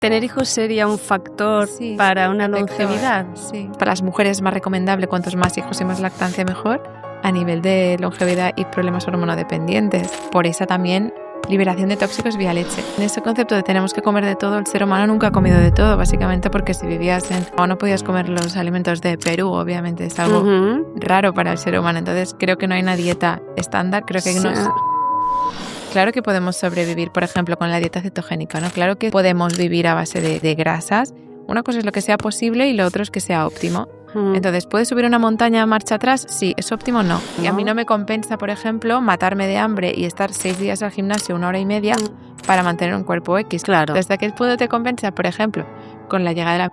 ¿Tener hijos sería un factor Sí, para una protector. longevidad? Sí. Para las mujeres es más recomendable cuantos más hijos y más lactancia mejor a nivel de longevidad y problemas hormonodependientes. Por esa también liberación de tóxicos vía leche. En ese concepto de tenemos que comer de todo, el ser humano nunca ha comido de todo, básicamente porque si vivías o no podías comer los alimentos de Perú, obviamente es algo raro para el ser humano. Entonces creo que no hay una dieta estándar, creo que Claro que podemos sobrevivir, por ejemplo, con la dieta cetogénica, ¿no? Claro que podemos vivir a base de grasas. Una cosa es lo que sea posible y lo otro es que sea óptimo. Entonces, ¿puedes subir una montaña marcha atrás? Sí. ¿Es óptimo? No. Y a mí no me compensa, por ejemplo, matarme de hambre y estar 6 días al gimnasio, 1 hora y media, para mantener un cuerpo X. Claro. ¿Desde qué punto te compensa? Por ejemplo, con la llegada de la...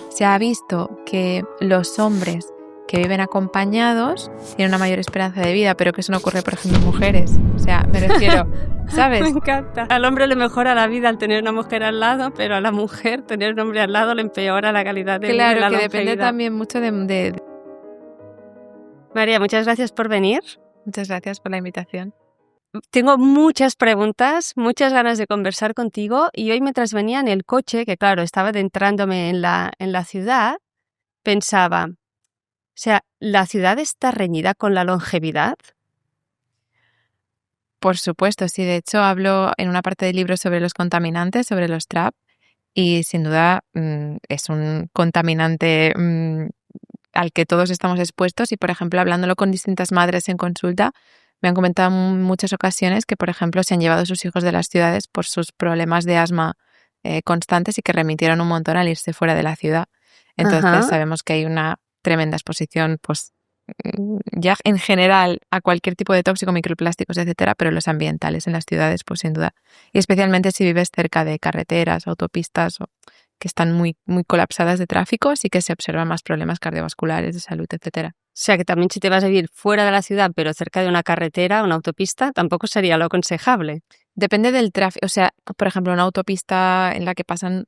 Se ha visto que los hombres que viven acompañados tienen una mayor esperanza de vida, pero que eso no ocurre, por ejemplo, en mujeres. O sea, me refiero, ¿sabes? Me encanta. Al hombre le mejora la vida al tener una mujer al lado, pero a la mujer tener un hombre al lado le empeora la calidad de vida. Claro, la que longevidad. depende también mucho de... María, muchas gracias por venir. Muchas gracias por la invitación. Tengo muchas preguntas, muchas ganas de conversar contigo y hoy mientras venía en el coche, que claro, estaba adentrándome en la ciudad, pensaba, o sea, ¿la ciudad está reñida con la longevidad? Por supuesto, sí. De hecho, hablo en una parte del libro sobre los contaminantes, sobre los TRAP, y sin duda es un contaminante al que todos estamos expuestos. Y, por ejemplo, hablándolo con distintas madres en consulta, me han comentado en muchas ocasiones que, por ejemplo, se han llevado a sus hijos de las ciudades por sus problemas de asma constantes y que remitieron un montón al irse fuera de la ciudad. Entonces, sabemos que hay una tremenda exposición, pues, ya en general a cualquier tipo de tóxico, microplásticos, etcétera, pero los ambientales en las ciudades, pues sin duda. Y especialmente si vives cerca de carreteras, autopistas que están muy, muy colapsadas de tráfico, sí que se observan más problemas cardiovasculares, de salud, etcétera. O sea, que también si te vas a vivir fuera de la ciudad, pero cerca de una carretera, una autopista, tampoco sería lo aconsejable. Depende del tráfico. O sea, por ejemplo, una autopista en la que pasan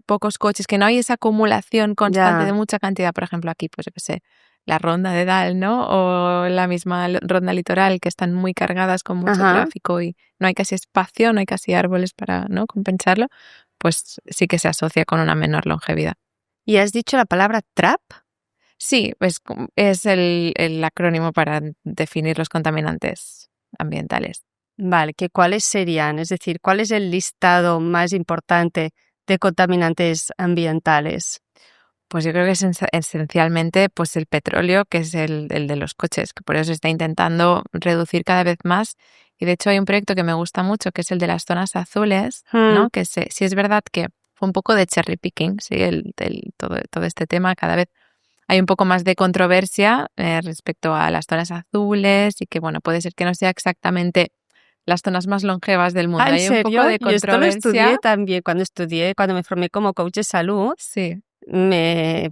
pocos coches, que no hay esa acumulación constante de mucha cantidad. Por ejemplo, aquí, pues yo qué sé, la ronda de Dal, ¿no? O la misma ronda litoral, que están muy cargadas con mucho tráfico y no hay casi espacio, no hay casi árboles para, ¿no?, compensarlo, pues sí que se asocia con una menor longevidad. ¿Y has dicho la palabra TRAP? Sí, pues es el acrónimo para definir los contaminantes ambientales. Vale, ¿cuáles serían? Es decir, ¿cuál es el listado más importante de contaminantes ambientales? Pues yo creo que es esencialmente pues el petróleo, que es el de los coches, que por eso se está intentando reducir cada vez más. Y de hecho hay un proyecto que me gusta mucho, que es el de las zonas azules, ¿no? Que sí es verdad que fue un poco de cherry picking, sí, todo este tema. Cada vez hay un poco más de controversia respecto a las zonas azules y que, bueno, puede ser que no sea exactamente las zonas más longevas del mundo. ¿En Hay serio? un poco de controversia. Yo esto lo estudié también cuando me formé como coach de salud. Sí. Me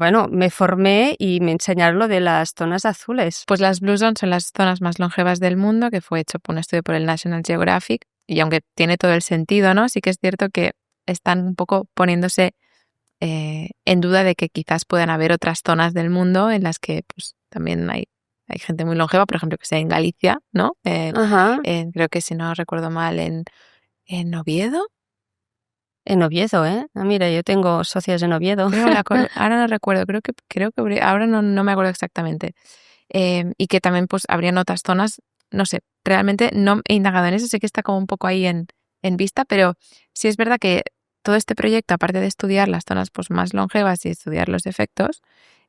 formé y me enseñaron lo de las zonas azules. Pues las Blue Zones son las zonas más longevas del mundo, que fue hecho por un estudio por el National Geographic, y aunque tiene todo el sentido, ¿no?, sí que es cierto que están un poco poniéndose en duda de que quizás puedan haber otras zonas del mundo en las que pues también hay gente muy longeva, por ejemplo, que sea en Galicia, ¿no? Creo que, si no recuerdo mal, en Oviedo. En Oviedo, ¿eh? Ah, mira, yo tengo socias en Oviedo. Ahora no recuerdo, creo que ahora no me acuerdo exactamente. Y que también pues habrían otras zonas, no sé, realmente no he indagado en eso, sé que está como un poco ahí en vista, pero sí es verdad que todo este proyecto, aparte de estudiar las zonas pues más longevas y estudiar los efectos,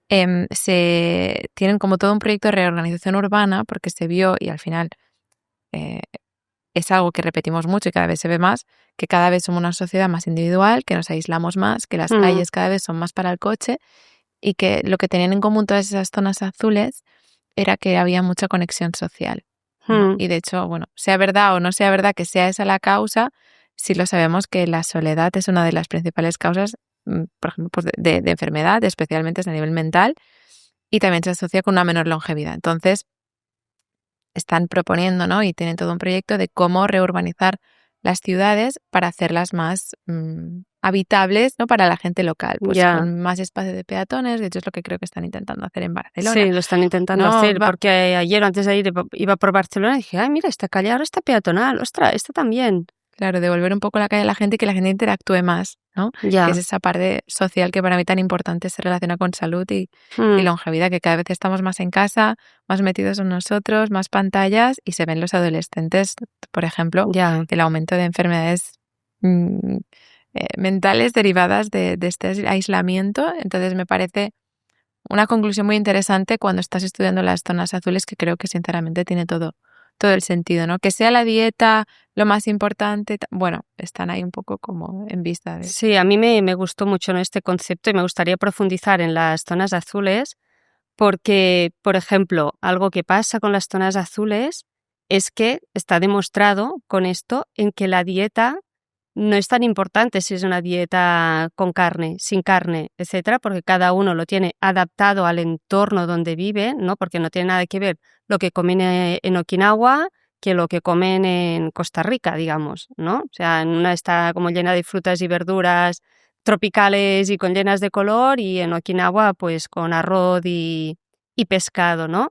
se tienen como todo un proyecto de reorganización urbana, porque se vio, y al final es algo que repetimos mucho y cada vez se ve más, que cada vez somos una sociedad más individual, que nos aislamos más, que las calles cada vez son más para el coche, y que lo que tenían en común todas esas zonas azules era que había mucha conexión social, ¿no? Y de hecho, bueno, sea verdad o no sea verdad que sea esa la causa, sí lo sabemos que la soledad es una de las principales causas, por ejemplo, pues de enfermedad, especialmente a nivel mental, y también se asocia con una menor longevidad. Entonces, están proponiendo, ¿no?, y tienen todo un proyecto de cómo reurbanizar las ciudades para hacerlas más habitables, ¿no?, para la gente local, pues con más espacio de peatones. De hecho, es lo que creo que están intentando hacer en Barcelona. Sí, lo están intentando hacer, porque ayer, antes de ir, iba por Barcelona y dije, ay, mira, esta calle ahora está peatonal, ostras, esta también. Claro, devolver un poco la calle a la gente y que la gente interactúe más, ¿no? Que Ya. es esa parte social que para mí tan importante se relaciona con salud y Mm, longevidad, que cada vez estamos más en casa, más metidos en nosotros, más pantallas y se ven los adolescentes, por ejemplo, ya. el aumento de enfermedades mm, mentales derivadas de este aislamiento. Entonces me parece una conclusión muy interesante cuando estás estudiando las zonas azules que creo que sinceramente tiene todo el sentido, ¿no? Que sea la dieta lo más importante, bueno, están ahí un poco como en vista de... Sí, a mí me gustó mucho, ¿no?, este concepto y me gustaría profundizar en las zonas azules porque, por ejemplo, algo que pasa con las zonas azules es que está demostrado con esto en que la dieta no es tan importante si es una dieta con carne, sin carne, etcétera, porque cada uno lo tiene adaptado al entorno donde vive, ¿no? Porque no tiene nada que ver lo que comen en Okinawa que lo que comen en Costa Rica, digamos, ¿no? O sea, en una está como llena de frutas y verduras tropicales y con llenas de color, y en Okinawa, pues con arroz y pescado, ¿no?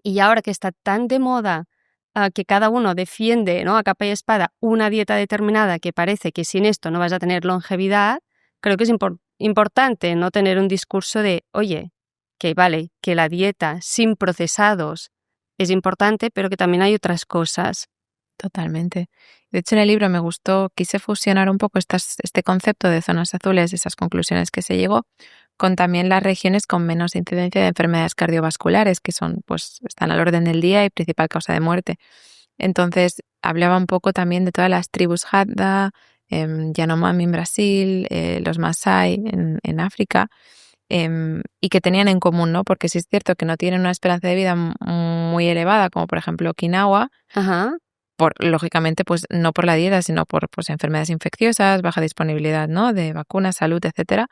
Y ahora que está tan de moda, que cada uno defiende, ¿no?, a capa y espada una dieta determinada que parece que sin esto no vas a tener longevidad, creo que es importante no tener un discurso de, oye, que vale, que la dieta sin procesados es importante, pero que también hay otras cosas. Totalmente. De hecho, en el libro me gustó, quise fusionar un poco este concepto de zonas azules, esas conclusiones que se llegó, con también las regiones con menos incidencia de enfermedades cardiovasculares, que son, pues, están al orden del día y principal causa de muerte. Entonces, hablaba un poco también de todas las tribus Hadda, Yanomami en Brasil, los Masái en África, y que tenían en común, ¿no? Porque sí es cierto que no tienen una esperanza de vida muy elevada, como por ejemplo Okinawa, Ajá, lógicamente, pues no por la dieta, sino por pues, enfermedades infecciosas, baja disponibilidad, ¿no?, de vacunas, salud, etcétera.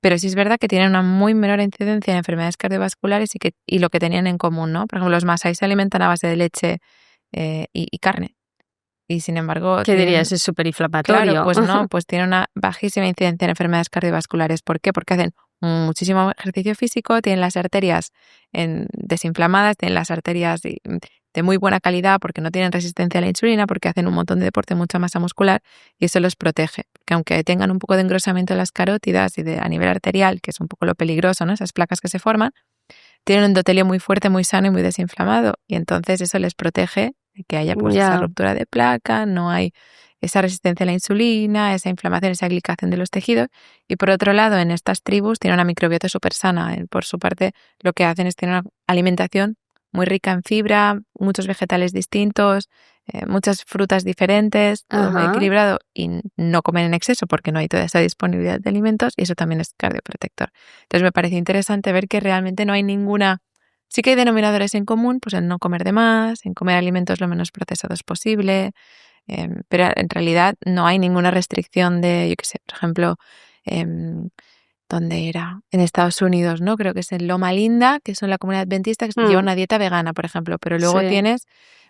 Pero sí es verdad que tienen una muy menor incidencia de enfermedades cardiovasculares y lo que tenían en común, ¿no? Por ejemplo, los masái se alimentan a base de leche y carne. Y sin embargo, ¿qué tienen, dirías? Es claro, superinflamatorio. pues no, pues tienen una bajísima incidencia en enfermedades cardiovasculares. ¿Por qué? Porque hacen muchísimo ejercicio físico, tienen las arterias desinflamadas, tienen las arterias de muy buena calidad porque no tienen resistencia a la insulina, porque hacen un montón de deporte, mucha masa muscular y eso los protege. Que aunque tengan un poco de engrosamiento de las carótidas y a nivel arterial, que es un poco lo peligroso, ¿no?, esas placas que se forman, tienen un endotelio muy fuerte, muy sano y muy desinflamado. Y entonces eso les protege de que haya pues esa Ya, ruptura de placa, no hay esa resistencia a la insulina, esa inflamación, esa glicación de los tejidos. Y por otro lado, en estas tribus tienen una microbiota súper sana. Por su parte, lo que hacen es tener una alimentación muy rica en fibra, muchos vegetales distintos, muchas frutas diferentes, todo muy ajá. equilibrado y no comen en exceso porque no hay toda esa disponibilidad de alimentos y eso también es cardioprotector. Entonces me pareció interesante ver que realmente no hay ninguna, sí que hay denominadores en común, pues en no comer de más, en comer alimentos lo menos procesados posible, pero en realidad no hay ninguna restricción de, yo qué sé, por ejemplo, em, ¿dónde era? En Estados Unidos, ¿no? Creo que es en Loma Linda, que son la comunidad adventista que lleva Mm, una dieta vegana, por ejemplo, pero luego sí. tienes,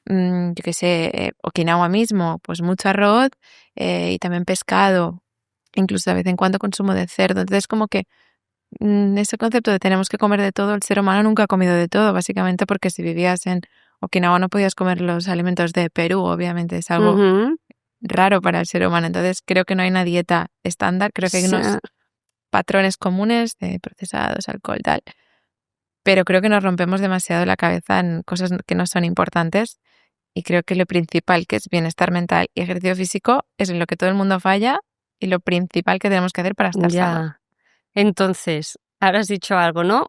yo qué sé, Okinawa mismo, pues mucho arroz y también pescado, incluso de vez en cuando consumo de cerdo. Entonces, como que ese concepto de tenemos que comer de todo, el ser humano nunca ha comido de todo, básicamente porque si vivías en Okinawa no podías comer los alimentos de Perú, obviamente es algo Ujú. raro para el ser humano. Entonces, creo que no hay una dieta estándar, creo que hay Sí. unos patrones comunes de procesados, alcohol, tal, pero creo que nos rompemos demasiado la cabeza en cosas que no son importantes y creo que lo principal, que es bienestar mental y ejercicio físico, es en lo que todo el mundo falla y lo principal que tenemos que hacer para estar sanos. Ya. Entonces, ahora has dicho algo, ¿no?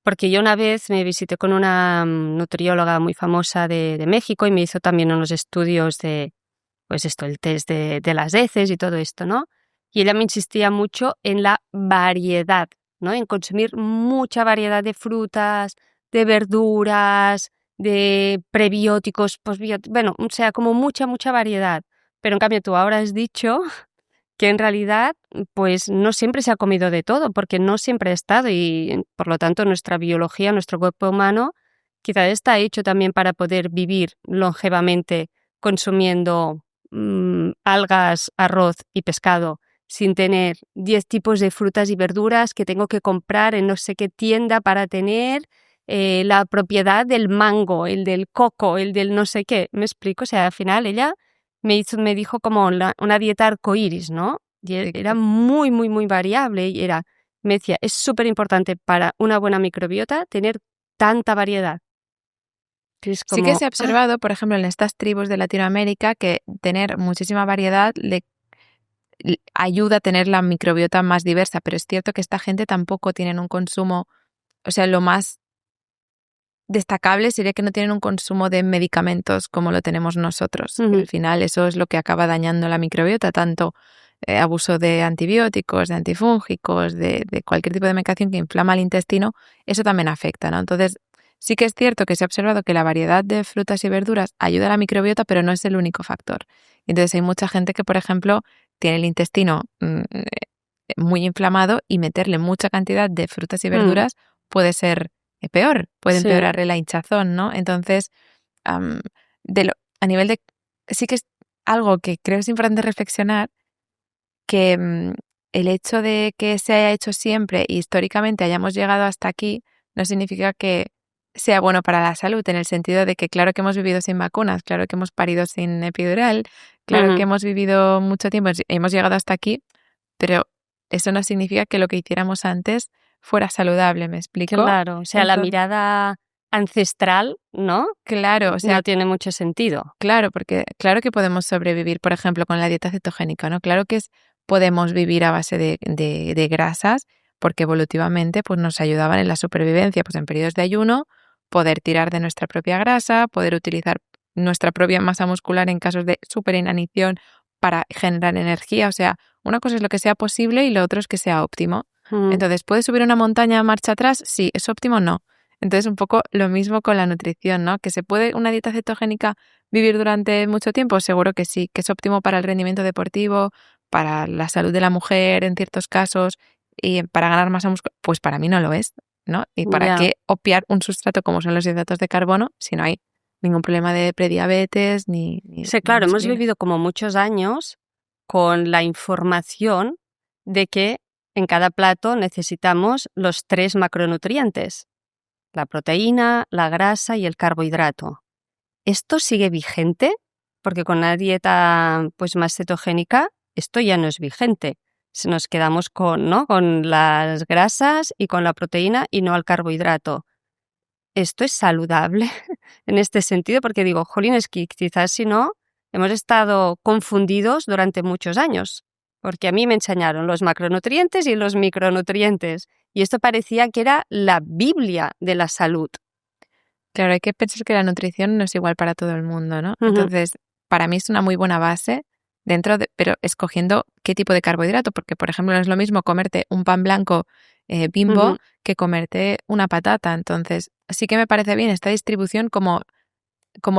Porque yo una vez me visité con una nutrióloga muy famosa de México y me hizo también unos estudios de, pues esto, el test de las heces y todo esto, ¿no? Y ella me insistía mucho en la variedad, ¿no? En consumir mucha variedad de frutas, de verduras, de prebióticos, posbióticos, bueno, o sea, como mucha variedad. Pero en cambio tú ahora has dicho que en realidad, pues no siempre se ha comido de todo, porque no siempre ha estado y, por lo tanto, nuestra biología, nuestro cuerpo humano, quizás está hecho también para poder vivir longevamente consumiendo algas, arroz y pescado, sin tener 10 tipos de frutas y verduras que tengo que comprar en no sé qué tienda para tener la propiedad del mango, el del coco, el del no sé qué. ¿Me explico? O sea, al final ella me dijo como una dieta arcoíris, ¿no? Y era muy, muy, muy variable y me decía, es súper importante para una buena microbiota tener tanta variedad. Sí que se ha observado, por ejemplo, en estas tribus de Latinoamérica, que tener muchísima variedad le ayuda a tener la microbiota más diversa, pero es cierto que esta gente tampoco tienen un consumo, o sea, lo más destacable sería que no tienen un consumo de medicamentos como lo tenemos nosotros. Uh-huh. Al final eso es lo que acaba dañando la microbiota, tanto abuso de antibióticos, de antifúngicos, de cualquier tipo de medicación que inflama el intestino, eso también afecta, ¿no? Entonces, sí que es cierto que se ha observado que la variedad de frutas y verduras ayuda a la microbiota, pero no es el único factor. Entonces, hay mucha gente que, por ejemplo, tiene el intestino muy inflamado y meterle mucha cantidad de frutas y verduras puede ser peor, puede empeorarle la hinchazón, ¿no? Entonces, a nivel de... Sí que es algo que creo es importante reflexionar, que el hecho de que se haya hecho siempre y históricamente hayamos llegado hasta aquí no significa que sea bueno para la salud, en el sentido de que claro que hemos vivido sin vacunas, claro que hemos parido sin epidural, claro que hemos vivido mucho tiempo, hemos llegado hasta aquí, pero eso no significa que lo que hiciéramos antes fuera saludable, ¿me explico? Claro, o sea, la mirada ancestral, ¿no? Claro, o sea, no tiene mucho sentido. Claro, porque claro que podemos sobrevivir, por ejemplo, con la dieta cetogénica, ¿no? Claro que podemos vivir a base de grasas, porque evolutivamente pues, nos ayudaban en la supervivencia, pues en periodos de ayuno, poder tirar de nuestra propia grasa, poder utilizar nuestra propia masa muscular en casos de superinanición para generar energía. O sea, una cosa es lo que sea posible y lo otro es que sea óptimo. Entonces, ¿puedes subir una montaña a marcha atrás? Sí. ¿Es óptimo? No. Entonces, un poco lo mismo con la nutrición, ¿no? ¿Que se puede una dieta cetogénica vivir durante mucho tiempo? Seguro que sí, que es óptimo para el rendimiento deportivo, para la salud de la mujer en ciertos casos y para ganar masa muscular. Pues para mí no lo es, ¿no? ¿Y para qué obviar un sustrato como son los hidratos de carbono si no hay ningún problema de prediabetes ni sí, claro, hemos vivido como muchos años con la información de que en cada plato necesitamos los 3 macronutrientes, la proteína, la grasa y el carbohidrato. ¿Esto sigue vigente? Porque con una dieta pues más cetogénica esto ya no es vigente. Nos quedamos con las grasas y con la proteína y no al carbohidrato. ¿Esto es saludable en este sentido? Porque digo, jolín, es que quizás si no, hemos estado confundidos durante muchos años. Porque a mí me enseñaron los macronutrientes y los micronutrientes. Y esto parecía que era la Biblia de la salud. Claro, hay que pensar que la nutrición no es igual para todo el mundo, ¿no? Entonces, para mí es una muy buena base pero escogiendo qué tipo de carbohidrato, porque, por ejemplo, no es lo mismo comerte un pan blanco Bimbo que comerte una patata. Entonces, sí que me parece bien esta distribución como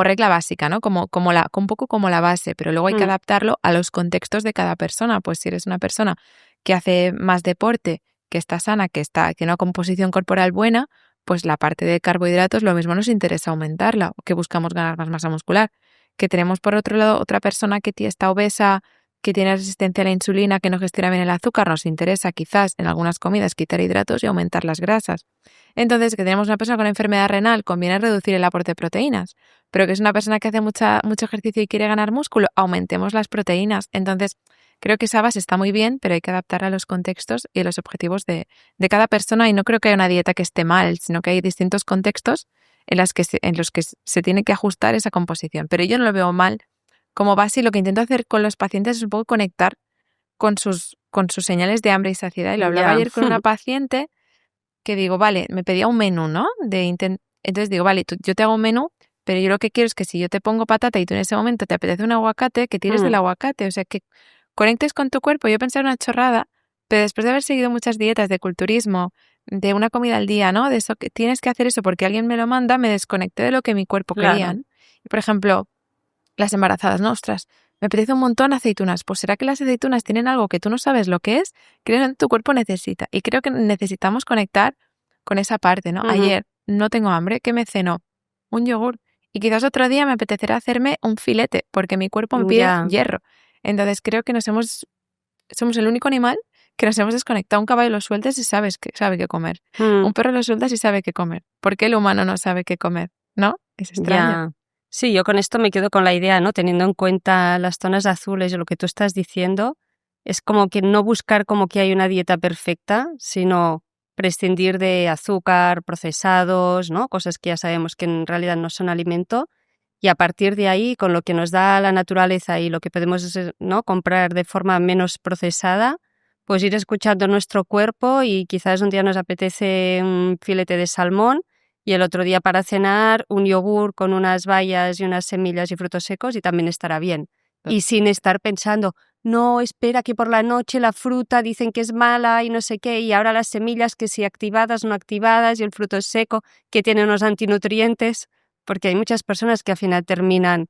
regla básica, ¿no? Un poco como la base, pero luego hay que adaptarlo a los contextos de cada persona. Pues si eres una persona que hace más deporte, que está sana, que tiene una composición corporal buena, pues la parte de carbohidratos lo mismo nos interesa aumentarla, o que buscamos ganar más masa muscular. Que tenemos por otro lado otra persona que está obesa, que tiene resistencia a la insulina, que no gestiona bien el azúcar, nos interesa quizás en algunas comidas quitar hidratos y aumentar las grasas. Entonces, que tenemos una persona con enfermedad renal, conviene reducir el aporte de proteínas. Pero que es una persona que hace mucho ejercicio y quiere ganar músculo, aumentemos las proteínas. Entonces, creo que esa base está muy bien, pero hay que adaptarla a los contextos y a los objetivos de cada persona. Y no creo que haya una dieta que esté mal, sino que hay distintos contextos en los que se tiene que ajustar esa composición. Pero yo no lo veo mal como base, y lo que intento hacer con los pacientes es un poco conectar con sus señales de hambre y saciedad. Y lo hablaba ayer con una paciente que digo, vale, me pedía un menú, ¿no? Entonces digo, vale, yo te hago un menú, pero yo lo que quiero es que si yo te pongo patata y tú en ese momento te apetece un aguacate, que tires del aguacate, o sea, que conectes con tu cuerpo. Yo pensé en una chorrada, pero después de haber seguido muchas dietas de culturismo, de una comida al día, ¿no? De eso que tienes que hacer eso porque alguien me lo manda, me desconecté de lo que mi cuerpo quería. Y, por ejemplo, las embarazadas, ¿no? Ostras, me apetece un montón aceitunas. Pues ¿será que las aceitunas tienen algo que tú no sabes lo que es? Que tu cuerpo necesita. Y creo que necesitamos conectar con esa parte, ¿no? Ayer no tengo hambre, ¿qué me ceno? Un yogur. Y quizás otro día me apetecerá hacerme un filete, porque mi cuerpo me pide hierro. Entonces creo que somos el único animal que nos hemos desconectado. Un caballo lo sueltas y sabe qué comer. Un perro lo sueltas y sabe qué comer. ¿Por qué el humano no sabe qué comer? ¿No? Es extraño. Sí, yo con esto me quedo con la idea, ¿no? Teniendo en cuenta las zonas azules y lo que tú estás diciendo, es como que no buscar como que hay una dieta perfecta, sino prescindir de azúcar, procesados, ¿no? Cosas que ya sabemos que en realidad no son alimento. Y a partir de ahí, con lo que nos da la naturaleza y lo que podemos, ¿no?, comprar de forma menos procesada, pues ir escuchando nuestro cuerpo y quizás un día nos apetece un filete de salmón y el otro día para cenar un yogur con unas bayas y unas semillas y frutos secos y también estará bien. Y sin estar pensando, no, espera que por la noche la fruta dicen que es mala y no sé qué, y ahora las semillas que si activadas, no activadas, y el fruto seco que tiene unos antinutrientes, porque hay muchas personas que al final terminan,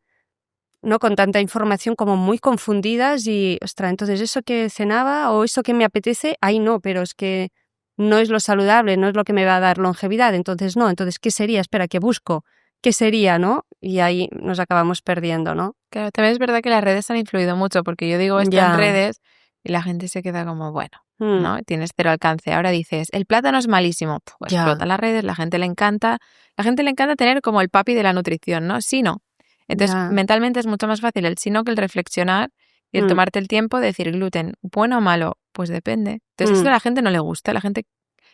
¿no?, con tanta información como muy confundidas y, ostras, entonces eso que cenaba o eso que me apetece, ay no, pero es que no es lo saludable, no es lo que me va a dar longevidad, entonces no, entonces ¿qué sería? Espera, ¿qué busco? ¿Qué sería, no? Y ahí nos acabamos perdiendo, ¿no? Claro, también es verdad que las redes han influido mucho, porque yo digo esto en Ya. redes y la gente se queda como, bueno, Mm, ¿no? Tienes cero alcance. Ahora dices, el plátano es malísimo. Pues ya. explota las redes, la gente le encanta. La gente le encanta tener como el papi de la nutrición, ¿no? Sí, no. Entonces, Ya. mentalmente es mucho más fácil el sí, no que el reflexionar y el Mm, tomarte el tiempo de decir gluten, bueno o malo, pues depende. Entonces, eso mm, a la gente no le gusta. A la gente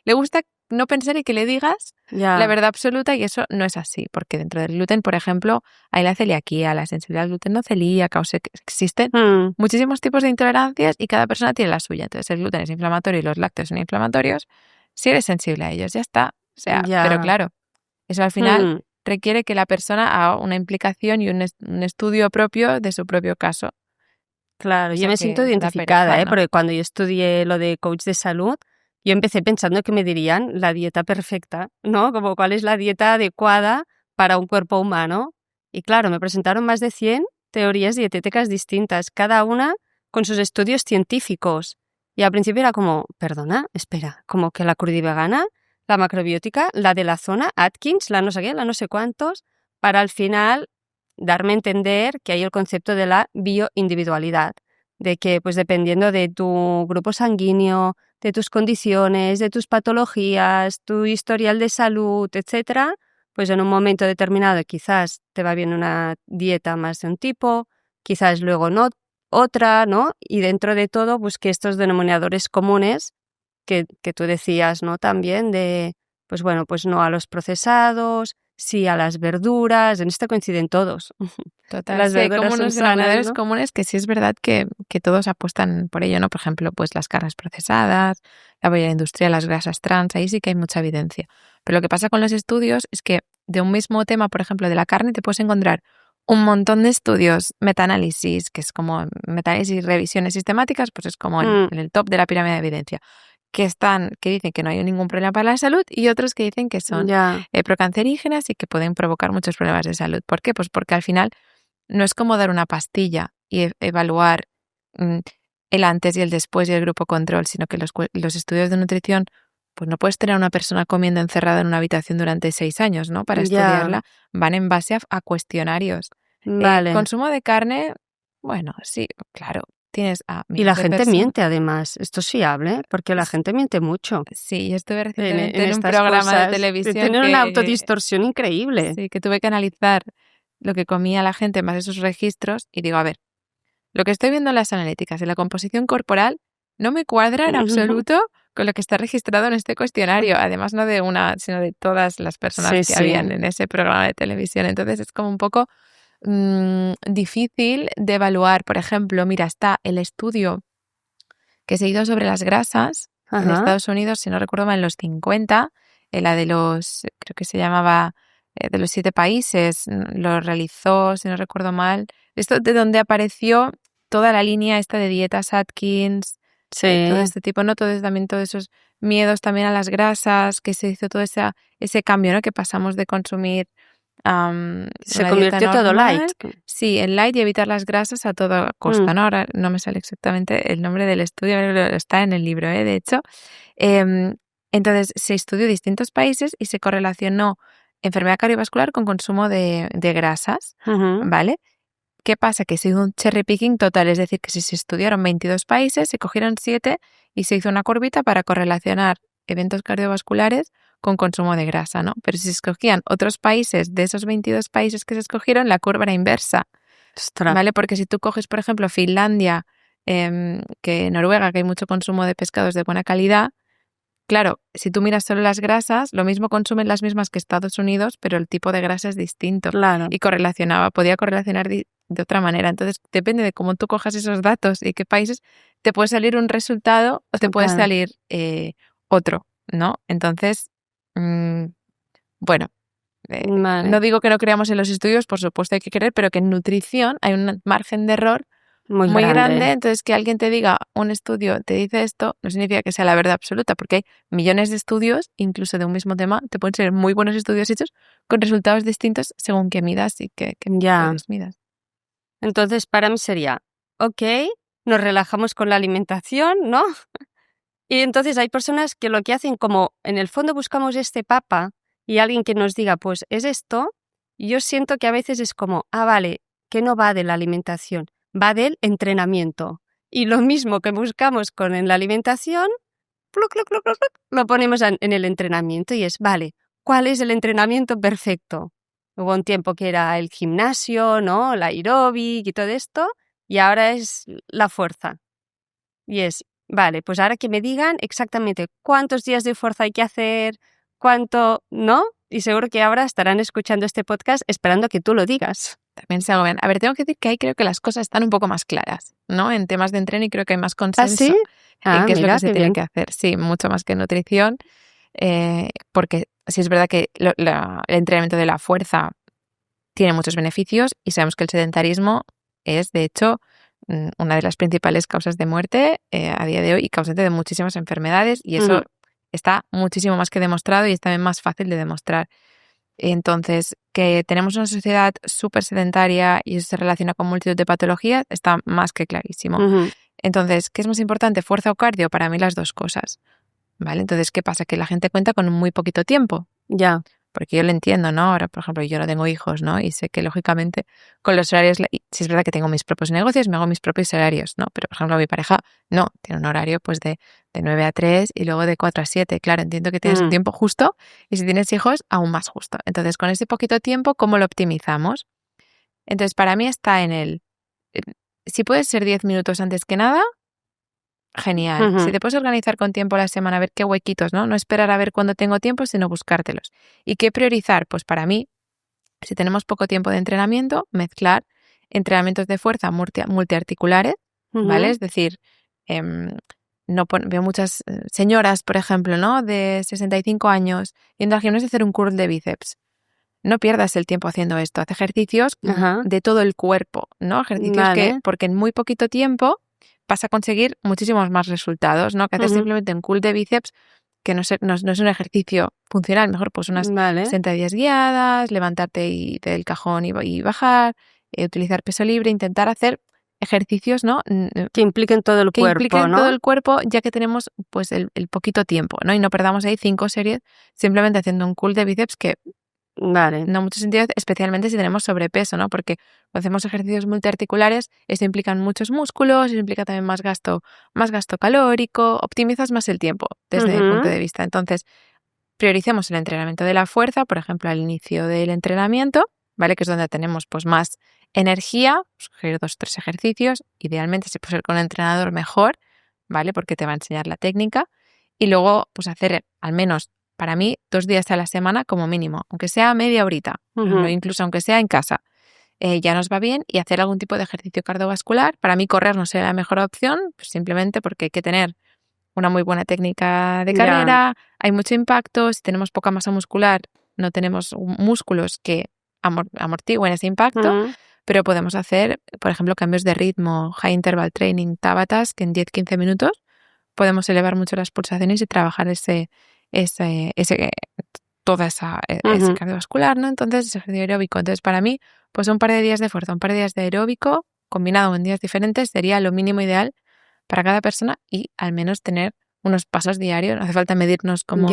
le gusta no pensar y que le digas la ya. verdad absoluta y eso no es así, porque dentro del gluten, por ejemplo, hay la celiaquía, la sensibilidad al gluten no celíaca, o sea, que existen Mm, muchísimos tipos de intolerancias y cada persona tiene la suya. Entonces, el gluten es inflamatorio y los lácteos son inflamatorios. Si eres sensible a ellos, ya está. O sea, pero ya. claro, eso al final Mm, requiere que la persona haga una implicación y un estudio propio de su propio caso. claro, O yo sea me siento que da pereza, identificada, ¿no? porque cuando yo estudié lo de coach de salud, yo empecé pensando que me dirían la dieta perfecta, ¿no? Como cuál es la dieta adecuada para un cuerpo humano. Y claro, me presentaron más de 100 teorías dietéticas distintas, cada una con sus estudios científicos. Y al principio era como, perdona, espera, como que la crudivegana, la macrobiótica, la de la zona, Atkins, la no sé qué, la no sé cuántos, para al final darme a entender que hay el concepto de la bioindividualidad, de que pues dependiendo de tu grupo sanguíneo, de tus condiciones, de tus patologías, tu historial de salud, etcétera, pues en un momento determinado quizás te va bien una dieta más de un tipo, quizás luego no otra, ¿no? Y dentro de todo, pues que estos denominadores comunes que tú decías, ¿no? También de, pues bueno, pues no a los procesados, sí a las verduras, en esto coinciden todos, que Total, las sí, hay como verduras son unos sanas, denominadores ¿no? comunes que sí es verdad que todos apuestan por ello, ¿no? Por ejemplo, pues las carnes procesadas, la huella industrial, las grasas trans, ahí sí que hay mucha evidencia. Pero lo que pasa con los estudios es que de un mismo tema, por ejemplo, de la carne, te puedes encontrar un montón de estudios, metaanálisis, que es como metaanálisis y revisiones sistemáticas, pues es como Mm, en el top de la pirámide de evidencia, que dicen que no hay ningún problema para la salud y otros que dicen que son ya, procancerígenas y que pueden provocar muchos problemas de salud. ¿Por qué? Pues porque al final no es como dar una pastilla y evaluar mm, el antes y el después y el grupo control, sino que los estudios de nutrición, pues no puedes tener a una persona comiendo encerrada en una habitación durante 6 años, ¿no? Para ya, estudiarla, van en base a cuestionarios. vale. Consumo de carne, bueno, sí, claro, tienes a Y miles la de gente personas. miente además, esto es fiable, porque la gente miente mucho Sí, yo estuve en recientemente en un estas programa de cosas, televisión tienen una que autodistorsión increíble. sí, que tuve que analizar lo que comía la gente más esos registros y digo, a ver, lo que estoy viendo en las analíticas y la composición corporal no me cuadra en absoluto con lo que está registrado en este cuestionario, además no de una, sino de todas las personas Sí, que sí, habían en ese programa de televisión. Entonces es como un poco difícil de evaluar. Por ejemplo, mira, está el estudio que se hizo sobre las grasas en ajá, Estados Unidos, si no recuerdo mal, en los 50, la de los, creo que se llamaba, de los 7 países, lo realizó, si no recuerdo mal. Esto de donde apareció toda la línea esta de dietas Atkins, todo sí. este tipo, ¿no? También todos esos miedos también a las grasas, que se hizo todo ese cambio, ¿no? Que pasamos de consumir Se una dieta convirtió todo light. normal, sí, en light y evitar las grasas a toda Mm, costa, ¿no? Ahora no me sale exactamente el nombre del estudio, está en el libro, de hecho. Em, entonces, se estudió distintos países y se correlacionó enfermedad cardiovascular con consumo de grasas, ujú, ¿vale? ¿Qué pasa? Que se hizo un cherry picking total, es decir, que si se estudiaron 22 países, se cogieron 7 y se hizo una curvita para correlacionar eventos cardiovasculares con consumo de grasa, ¿no? Pero si se escogían otros países, de esos 22 países que se escogieron, la curva era inversa, Ostras. ¿vale? Porque si tú coges, por ejemplo, Finlandia, que Noruega, que hay mucho consumo de pescados de buena calidad, claro, si tú miras solo las grasas, lo mismo consumen las mismas que Estados Unidos, pero el tipo de grasa es distinto. Claro. Y podía correlacionar de otra manera. Entonces, depende de cómo tú cojas esos datos y qué países, te puede salir un resultado o te puede Claro. salir otro, ¿no? Entonces, bueno, Vale. no digo que no creamos en los estudios, por supuesto hay que creer, pero que en nutrición hay un margen de error muy grande. Entonces, que alguien te diga, un estudio te dice esto, no significa que sea la verdad absoluta, porque hay millones de estudios, incluso de un mismo tema, te pueden ser muy buenos estudios hechos con resultados distintos según qué midas y qué Ya. midas. Entonces, para mí sería, ok, nos relajamos con la alimentación, ¿no? Y entonces hay personas que lo que hacen, como en el fondo buscamos este papa y alguien que nos diga, pues es esto, y yo siento que a veces es como, vale, que no va de la alimentación, va del entrenamiento. Y lo mismo que buscamos en la alimentación, pluc, pluc, pluc, pluc, pluc, lo ponemos en el entrenamiento y es, vale, ¿cuál es el entrenamiento perfecto? Hubo un tiempo que era el gimnasio, ¿no? El aeróbic y todo esto, y ahora es la fuerza. Y es, vale, pues ahora que me digan exactamente cuántos días de fuerza hay que hacer, cuánto, ¿no? Y seguro que ahora estarán escuchando este podcast esperando que tú lo digas. También se agobian. A ver, tengo que decir que ahí creo que las cosas están un poco más claras, ¿no? En temas de entreno y creo que hay más consenso ¿Ah, sí? en qué es lo Mira, que se qué tiene bien. que hacer. Sí, mucho más que nutrición, porque sí es verdad que el entrenamiento de la fuerza tiene muchos beneficios y sabemos que el sedentarismo es, de hecho, una de las principales causas de muerte a día de hoy y causante de muchísimas enfermedades, y eso está muchísimo más que demostrado y es también más fácil de demostrar. Entonces, que tenemos una sociedad súper sedentaria y eso se relaciona con multitud de patologías está más que clarísimo. Entonces, ¿qué es más importante, fuerza o cardio? Para mí las dos cosas, ¿vale? Entonces, ¿qué pasa? Que la gente cuenta con muy poquito tiempo. Ya. Porque yo lo entiendo, ¿no? Ahora, por ejemplo, yo no tengo hijos, ¿no? Y sé que, lógicamente, con los horarios, sí es verdad que tengo mis propios negocios, me hago mis propios horarios, ¿no? Pero, por ejemplo, mi pareja no, tiene un horario pues de 9 a 3 y luego de 4 a 7. Claro, entiendo que tienes un tiempo justo y si tienes hijos, aún más justo. Entonces, con ese poquito tiempo, ¿cómo lo optimizamos? Entonces, para mí está si puedes ser 10 minutos antes que nada, genial. Si te puedes organizar con tiempo la semana, a ver qué huequitos, ¿no? No esperar a ver cuándo tengo tiempo, sino buscártelos. ¿Y qué priorizar? Pues para mí, si tenemos poco tiempo de entrenamiento, mezclar entrenamientos de fuerza multiarticulares, ¿vale? Es decir, veo muchas señoras, por ejemplo, ¿no? De 65 años, yendo al gimnasio a hacer un curl de bíceps. No pierdas el tiempo haciendo esto. Haz ejercicios de todo el cuerpo, ¿no? Ejercicios porque en muy poquito tiempo vas a conseguir muchísimos más resultados, ¿no? Que hacer simplemente un curl de bíceps, que no es un ejercicio funcional, mejor pues unas sentadillas guiadas, levantarte del cajón y bajar, utilizar peso libre, intentar hacer ejercicios, ¿no? Que impliquen todo el cuerpo, impliquen ¿no? todo el cuerpo, ya que tenemos pues el poquito tiempo, ¿no? Y no perdamos ahí 5 series simplemente haciendo un curl de bíceps que no mucho sentido, especialmente si tenemos sobrepeso, ¿no? Porque cuando hacemos ejercicios multiarticulares, esto implica muchos músculos, eso implica también más gasto calórico, optimizas más el tiempo desde mi punto de vista. Entonces, prioricemos el entrenamiento de la fuerza, por ejemplo, al inicio del entrenamiento, ¿vale? Que es donde tenemos pues más energía, sugerir 2 o 3 ejercicios, idealmente si puede ser con un entrenador mejor, ¿vale? Porque te va a enseñar la técnica, y luego pues hacer al menos, para mí, 2 días a la semana como mínimo, aunque sea media horita, incluso aunque sea en casa, ya nos va bien, y hacer algún tipo de ejercicio cardiovascular. Para mí correr no sería la mejor opción, pues simplemente porque hay que tener una muy buena técnica de carrera, hay mucho impacto, si tenemos poca masa muscular, no tenemos músculos que amortiguen ese impacto, pero podemos hacer, por ejemplo, cambios de ritmo, high interval training, tabatas, que en 10-15 minutos podemos elevar mucho las pulsaciones y trabajar ese cardiovascular, ¿no? Entonces, ese ejercicio aeróbico. Entonces, para mí, pues un par de días de fuerza, un par de días de aeróbico, combinado en días diferentes, sería lo mínimo ideal para cada persona, y al menos tener unos pasos diarios. No hace falta medirnos como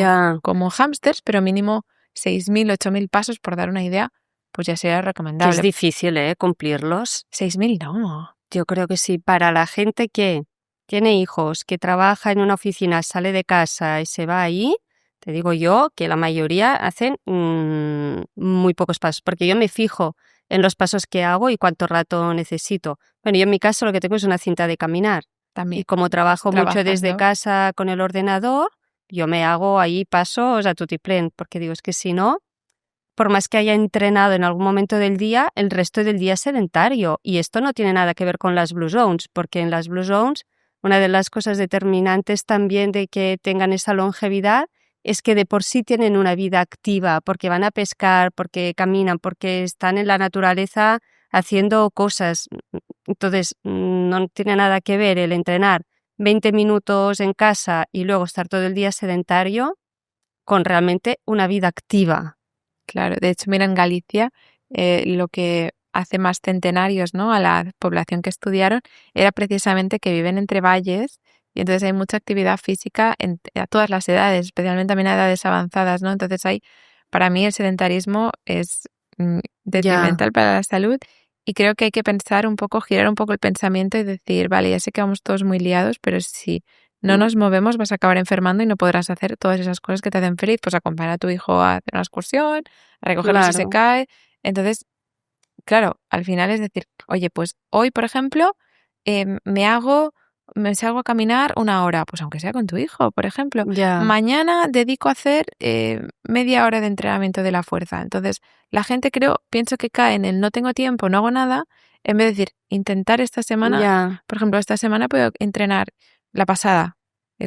hámsters, pero mínimo 6.000, 8.000 pasos, por dar una idea, pues ya sería Que recomendable. es difícil, cumplirlos. 6.000 no. Yo creo que sí. Para la gente que tiene hijos, que trabaja en una oficina, sale de casa y se va ahí, Te digo yo que la mayoría hacen muy pocos pasos, porque yo me fijo en los pasos que hago y cuánto rato necesito. Bueno, yo en mi caso lo que tengo es una cinta de caminar. También. Y como trabajo mucho desde Trabajando. casa con el ordenador, yo me hago ahí pasos a tutiplén, porque digo, es que si no, por más que haya entrenado en algún momento del día, el resto del día es sedentario. Y esto no tiene nada que ver con las Blue Zones, porque en las Blue Zones, una de las cosas determinantes también de que tengan esa longevidad es que de por sí tienen una vida activa, porque van a pescar, porque caminan, porque están en la naturaleza haciendo cosas. Entonces, no tiene nada que ver el entrenar 20 minutos en casa y luego estar todo el día sedentario con realmente una vida activa. Claro, de hecho, mira, en Galicia lo que hace más centenarios, ¿no?, a la población que estudiaron era precisamente que viven entre valles y entonces hay mucha actividad física a todas las edades, especialmente también a edades avanzadas, ¿no? Entonces para mí el sedentarismo es Ya. detrimental para la salud y creo que hay que pensar un poco, girar un poco el pensamiento y decir, vale, ya sé que vamos todos muy liados, pero si no nos movemos vas a acabar enfermando y no podrás hacer todas esas cosas que te hacen feliz, pues acompañar a tu hijo a hacer una excursión, a recogerlo si se Claro. cae. Entonces, claro, al final es decir, oye, pues hoy, por ejemplo, me salgo a caminar 1 hora, pues aunque sea con tu hijo, por ejemplo. Ya. Mañana dedico a hacer media hora de entrenamiento de la fuerza. Entonces, la gente pienso que cae en el no tengo tiempo, no hago nada, en vez de decir, intentar esta semana, Ya. por ejemplo, esta semana puedo entrenar la pasada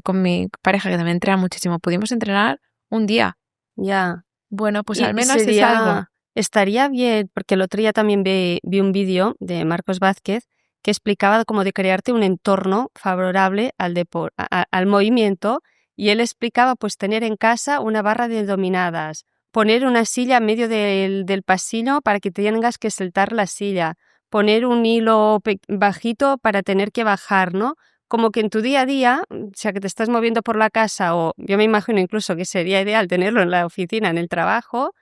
con mi pareja que también entrena muchísimo. Pudimos entrenar un día. Ya. Bueno, pues al Y menos es algo. estaría bien, porque el otro día también vi un vídeo de Marcos Vázquez que explicaba cómo de crearte un entorno favorable al movimiento, y él explicaba pues tener en casa una barra de dominadas, poner una silla en medio del pasillo para que tengas que saltar la silla, poner un hilo bajito para tener que bajar, ¿no? Como que en tu día a día, o sea, que te estás moviendo por la casa, o yo me imagino incluso que sería ideal tenerlo en la oficina, en el trabajo,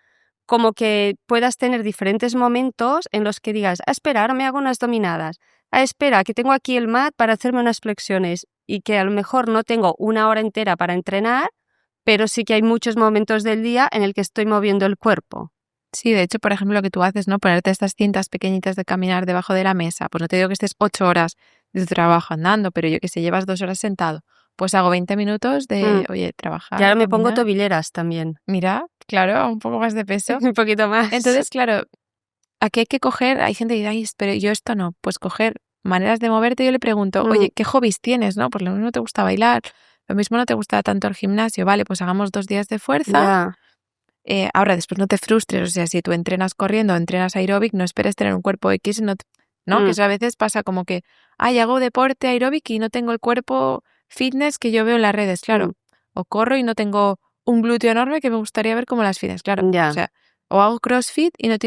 como que puedas tener diferentes momentos en los que digas, espera, ahora me hago unas dominadas, espera, que tengo aquí el mat para hacerme unas flexiones, y que a lo mejor no tengo 1 hora entera para entrenar, pero sí que hay muchos momentos del día en el que estoy moviendo el cuerpo. Sí, de hecho, por ejemplo, lo que tú haces, ¿no? Ponerte estas cintas pequeñitas de caminar debajo de la mesa. Pues no te digo que estés 8 horas de tu trabajo andando, pero yo que sé, llevas 2 horas sentado. Pues hago 20 minutos de, Mm. oye, Y ahora trabajar, me pongo caminar. tobilleras también. Mira, claro, un poco más de peso. Un poquito más. Entonces, claro, aquí hay que coger, hay gente que dice, ay, pero yo esto no. Pues coger maneras de moverte. Yo le pregunto, Mm. oye, ¿qué hobbies tienes, no? Pues lo mismo te gusta bailar, lo mismo no te gusta tanto el gimnasio. Vale, pues hagamos 2 días de fuerza. Ya. Ahora, después no te frustres, o sea, si tú entrenas corriendo o entrenas aeróbic, no esperes tener un cuerpo X, ¿no? Que Mm. eso a veces pasa como que, ay, hago deporte aeróbic y no tengo el cuerpo fitness que yo veo en las redes, Mm. claro. O corro y no tengo un glúteo enorme que me gustaría ver como las fitness, claro. O Ya. sea, o hago CrossFit y no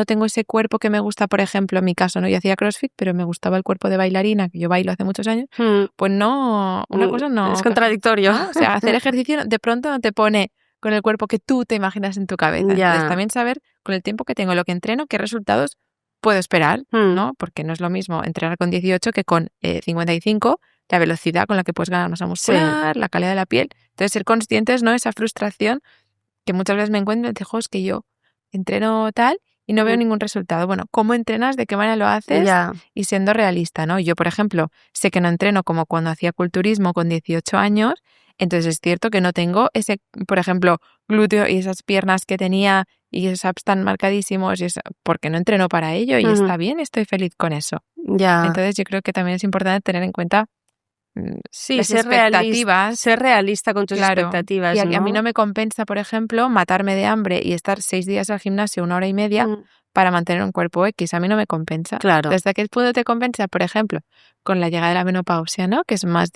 tengo ese cuerpo que me gusta, por ejemplo, en mi caso, ¿no? Yo hacía CrossFit, pero me gustaba el cuerpo de bailarina, que yo bailo hace muchos años, Mm. pues no, una cosa Es no, contradictorio. ¿no? O sea, hacer ejercicio de pronto no te pone con el cuerpo que tú te imaginas en tu cabeza. Entonces, Ya. también saber con el tiempo que tengo, lo que entreno, qué resultados puedo esperar, Mm. ¿no? Porque no es lo mismo entrenar con 18 que con 55, la velocidad con la que puedes ganar masa Sí. muscular, la calidad de la piel. Entonces, ser conscientes, ¿no? Esa frustración que muchas veces me encuentro, y digo, es que yo entreno tal y no veo Mm. ningún resultado. Bueno, ¿cómo entrenas? ¿De qué manera lo haces? Ya. Y siendo realista, ¿no? Yo, por ejemplo, sé que no entreno como cuando hacía culturismo con 18 años, entonces es cierto que no tengo ese, por ejemplo, glúteo y esas piernas que tenía y esos abs tan marcadísimos, porque no entreno para ello y Ujú. está bien, estoy feliz con eso. Ya. Entonces yo creo que también es importante tener en cuenta Sí, las expectativas. ser realista con tus Claro, y expectativas, a mí ¿no? no me compensa, por ejemplo, matarme de hambre y estar 6 días al gimnasio, 1 hora y media, Mm. para mantener un cuerpo X. A mí no me compensa. Claro. ¿Desde qué punto te compensa? Por ejemplo, con la llegada de la menopausia, ¿no? Que es más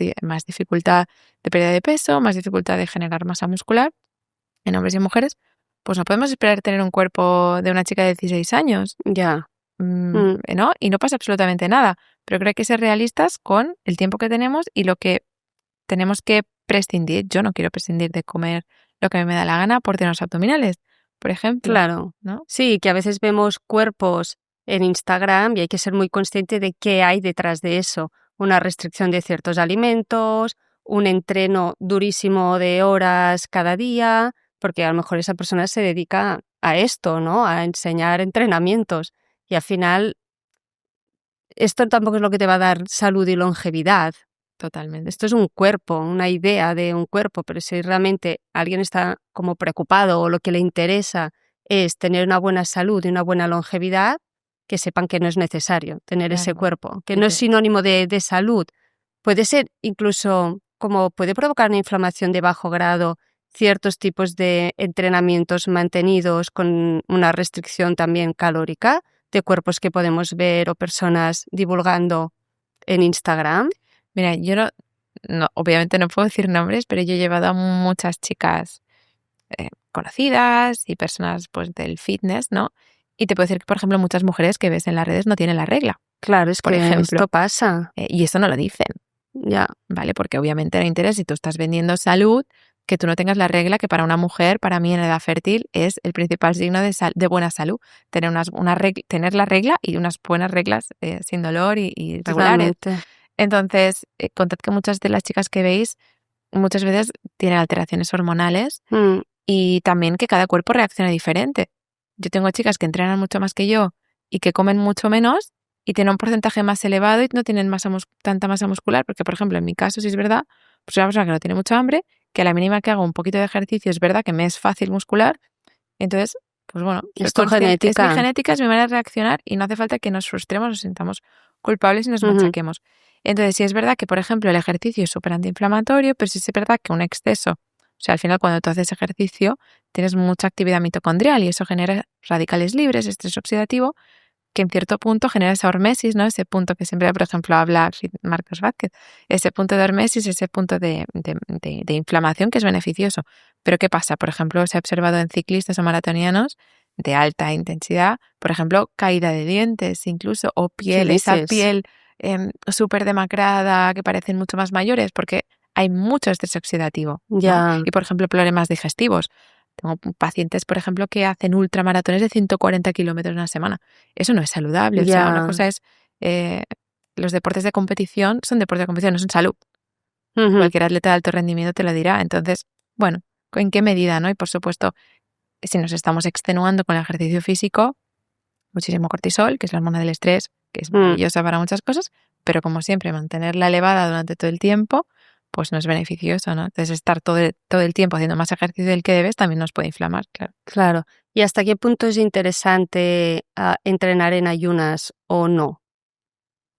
dificultad de pérdida de peso, más dificultad de generar masa muscular en hombres y mujeres. Pues no podemos esperar tener un cuerpo de una chica de 16 años, Ya. Mm. ¿no? Y no pasa absolutamente nada. Pero creo que hay que ser realistas con el tiempo que tenemos y lo que tenemos que prescindir. Yo no quiero prescindir de comer lo que me da la gana por tener los abdominales, por ejemplo, Claro. ¿no? Sí, que a veces vemos cuerpos en Instagram y hay que ser muy consciente de qué hay detrás de eso. Una restricción de ciertos alimentos, un entreno durísimo de horas cada día, porque a lo mejor esa persona se dedica a esto, ¿no? A enseñar entrenamientos. Y al final, esto tampoco es lo que te va a dar salud y longevidad. Totalmente. Esto es un cuerpo, una idea de un cuerpo, pero si realmente alguien está como preocupado o lo que le interesa es tener una buena salud y una buena longevidad, que sepan que no es necesario tener ese Claro. cuerpo, que no es sinónimo de salud. Puede ser incluso como puede provocar una inflamación de bajo grado ciertos tipos de entrenamientos mantenidos con una restricción también calórica de cuerpos que podemos ver o personas divulgando en Instagram. Mira, yo obviamente no puedo decir nombres, pero yo he llevado a muchas chicas conocidas y personas pues del fitness, ¿no? Y te puedo decir que, por ejemplo, muchas mujeres que ves en las redes no tienen la regla. Claro, es por que ejemplo. esto pasa. Y eso no lo dicen, Ya, ¿vale? Porque obviamente no interesa si tú estás vendiendo salud, que tú no tengas la regla, que para una mujer, para mí en edad fértil, es el principal signo de buena salud. Tener tener la regla y unas buenas reglas sin dolor y regulares. totalmente. Entonces, contad que muchas de las chicas que veis muchas veces tienen alteraciones hormonales Mm, y también que cada cuerpo reacciona diferente. Yo tengo chicas que entrenan mucho más que yo y que comen mucho menos y tienen un porcentaje más elevado y no tienen tanta masa muscular, porque, por ejemplo, en mi caso, si es verdad, pues soy una persona que no tiene mucha hambre, que a la mínima que hago un poquito de ejercicio es verdad que me es fácil muscular. Entonces, pues bueno, soy es tu consciente, es mi genética. genética, es mi manera de reaccionar y no hace falta que nos frustremos, nos sintamos culpables y nos Ujú. machaquemos. Entonces, sí es verdad que, por ejemplo, el ejercicio es súper antiinflamatorio, pero sí es verdad que un exceso, o sea, al final cuando tú haces ejercicio tienes mucha actividad mitocondrial y eso genera radicales libres, estrés oxidativo, que en cierto punto genera esa hormesis, ¿no? Ese punto que siempre, por ejemplo, habla Marcos Vázquez, ese punto de hormesis, ese punto de inflamación que es beneficioso. Pero ¿qué pasa? Por ejemplo, se ha observado en ciclistas o maratonianos de alta intensidad, por ejemplo, caída de dientes incluso, o ¿Qué esa dices? piel súper demacrada, que parecen mucho más mayores, porque hay mucho estrés oxidativo, ¿no? Ya, Y, por ejemplo, problemas digestivos. Tengo pacientes, por ejemplo, que hacen ultramaratones de 140 kilómetros en una semana. Eso no es saludable. O sea, una ya. cosa es, los deportes de competición son deportes de competición, no son salud. Ujú. Cualquier atleta de alto rendimiento te lo dirá. Entonces, bueno, ¿en qué medida, no? Y por supuesto, si nos estamos extenuando con el ejercicio físico, muchísimo cortisol, que es la hormona del estrés, que es Mm. maravillosa para muchas cosas, pero como siempre, mantenerla elevada durante todo el tiempo, pues no es beneficioso, ¿no? Entonces, estar todo el tiempo haciendo más ejercicio del que debes también nos puede inflamar, claro. Claro. ¿Y hasta qué punto es interesante entrenar en ayunas o no?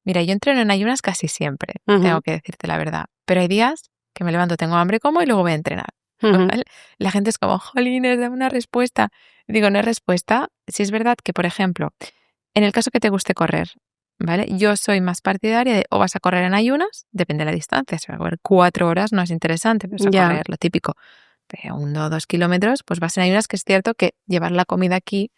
Mira, yo entreno en ayunas casi siempre, Ujú, tengo que decirte la verdad. Pero hay días que me levanto, tengo hambre, como y luego voy a entrenar. ujú. ¿Vale? La gente es como, jolines, dame una respuesta. Digo, no es respuesta. Si es verdad que, por ejemplo, en el caso que te guste correr, ¿vale? Yo soy más partidaria de o vas a correr en ayunas, depende de la distancia. Si vas a correr 4 horas no es interesante, pero vas a Ya, correr lo típico de 1 o 2 kilómetros, pues vas en ayunas, que es cierto que llevar la comida aquí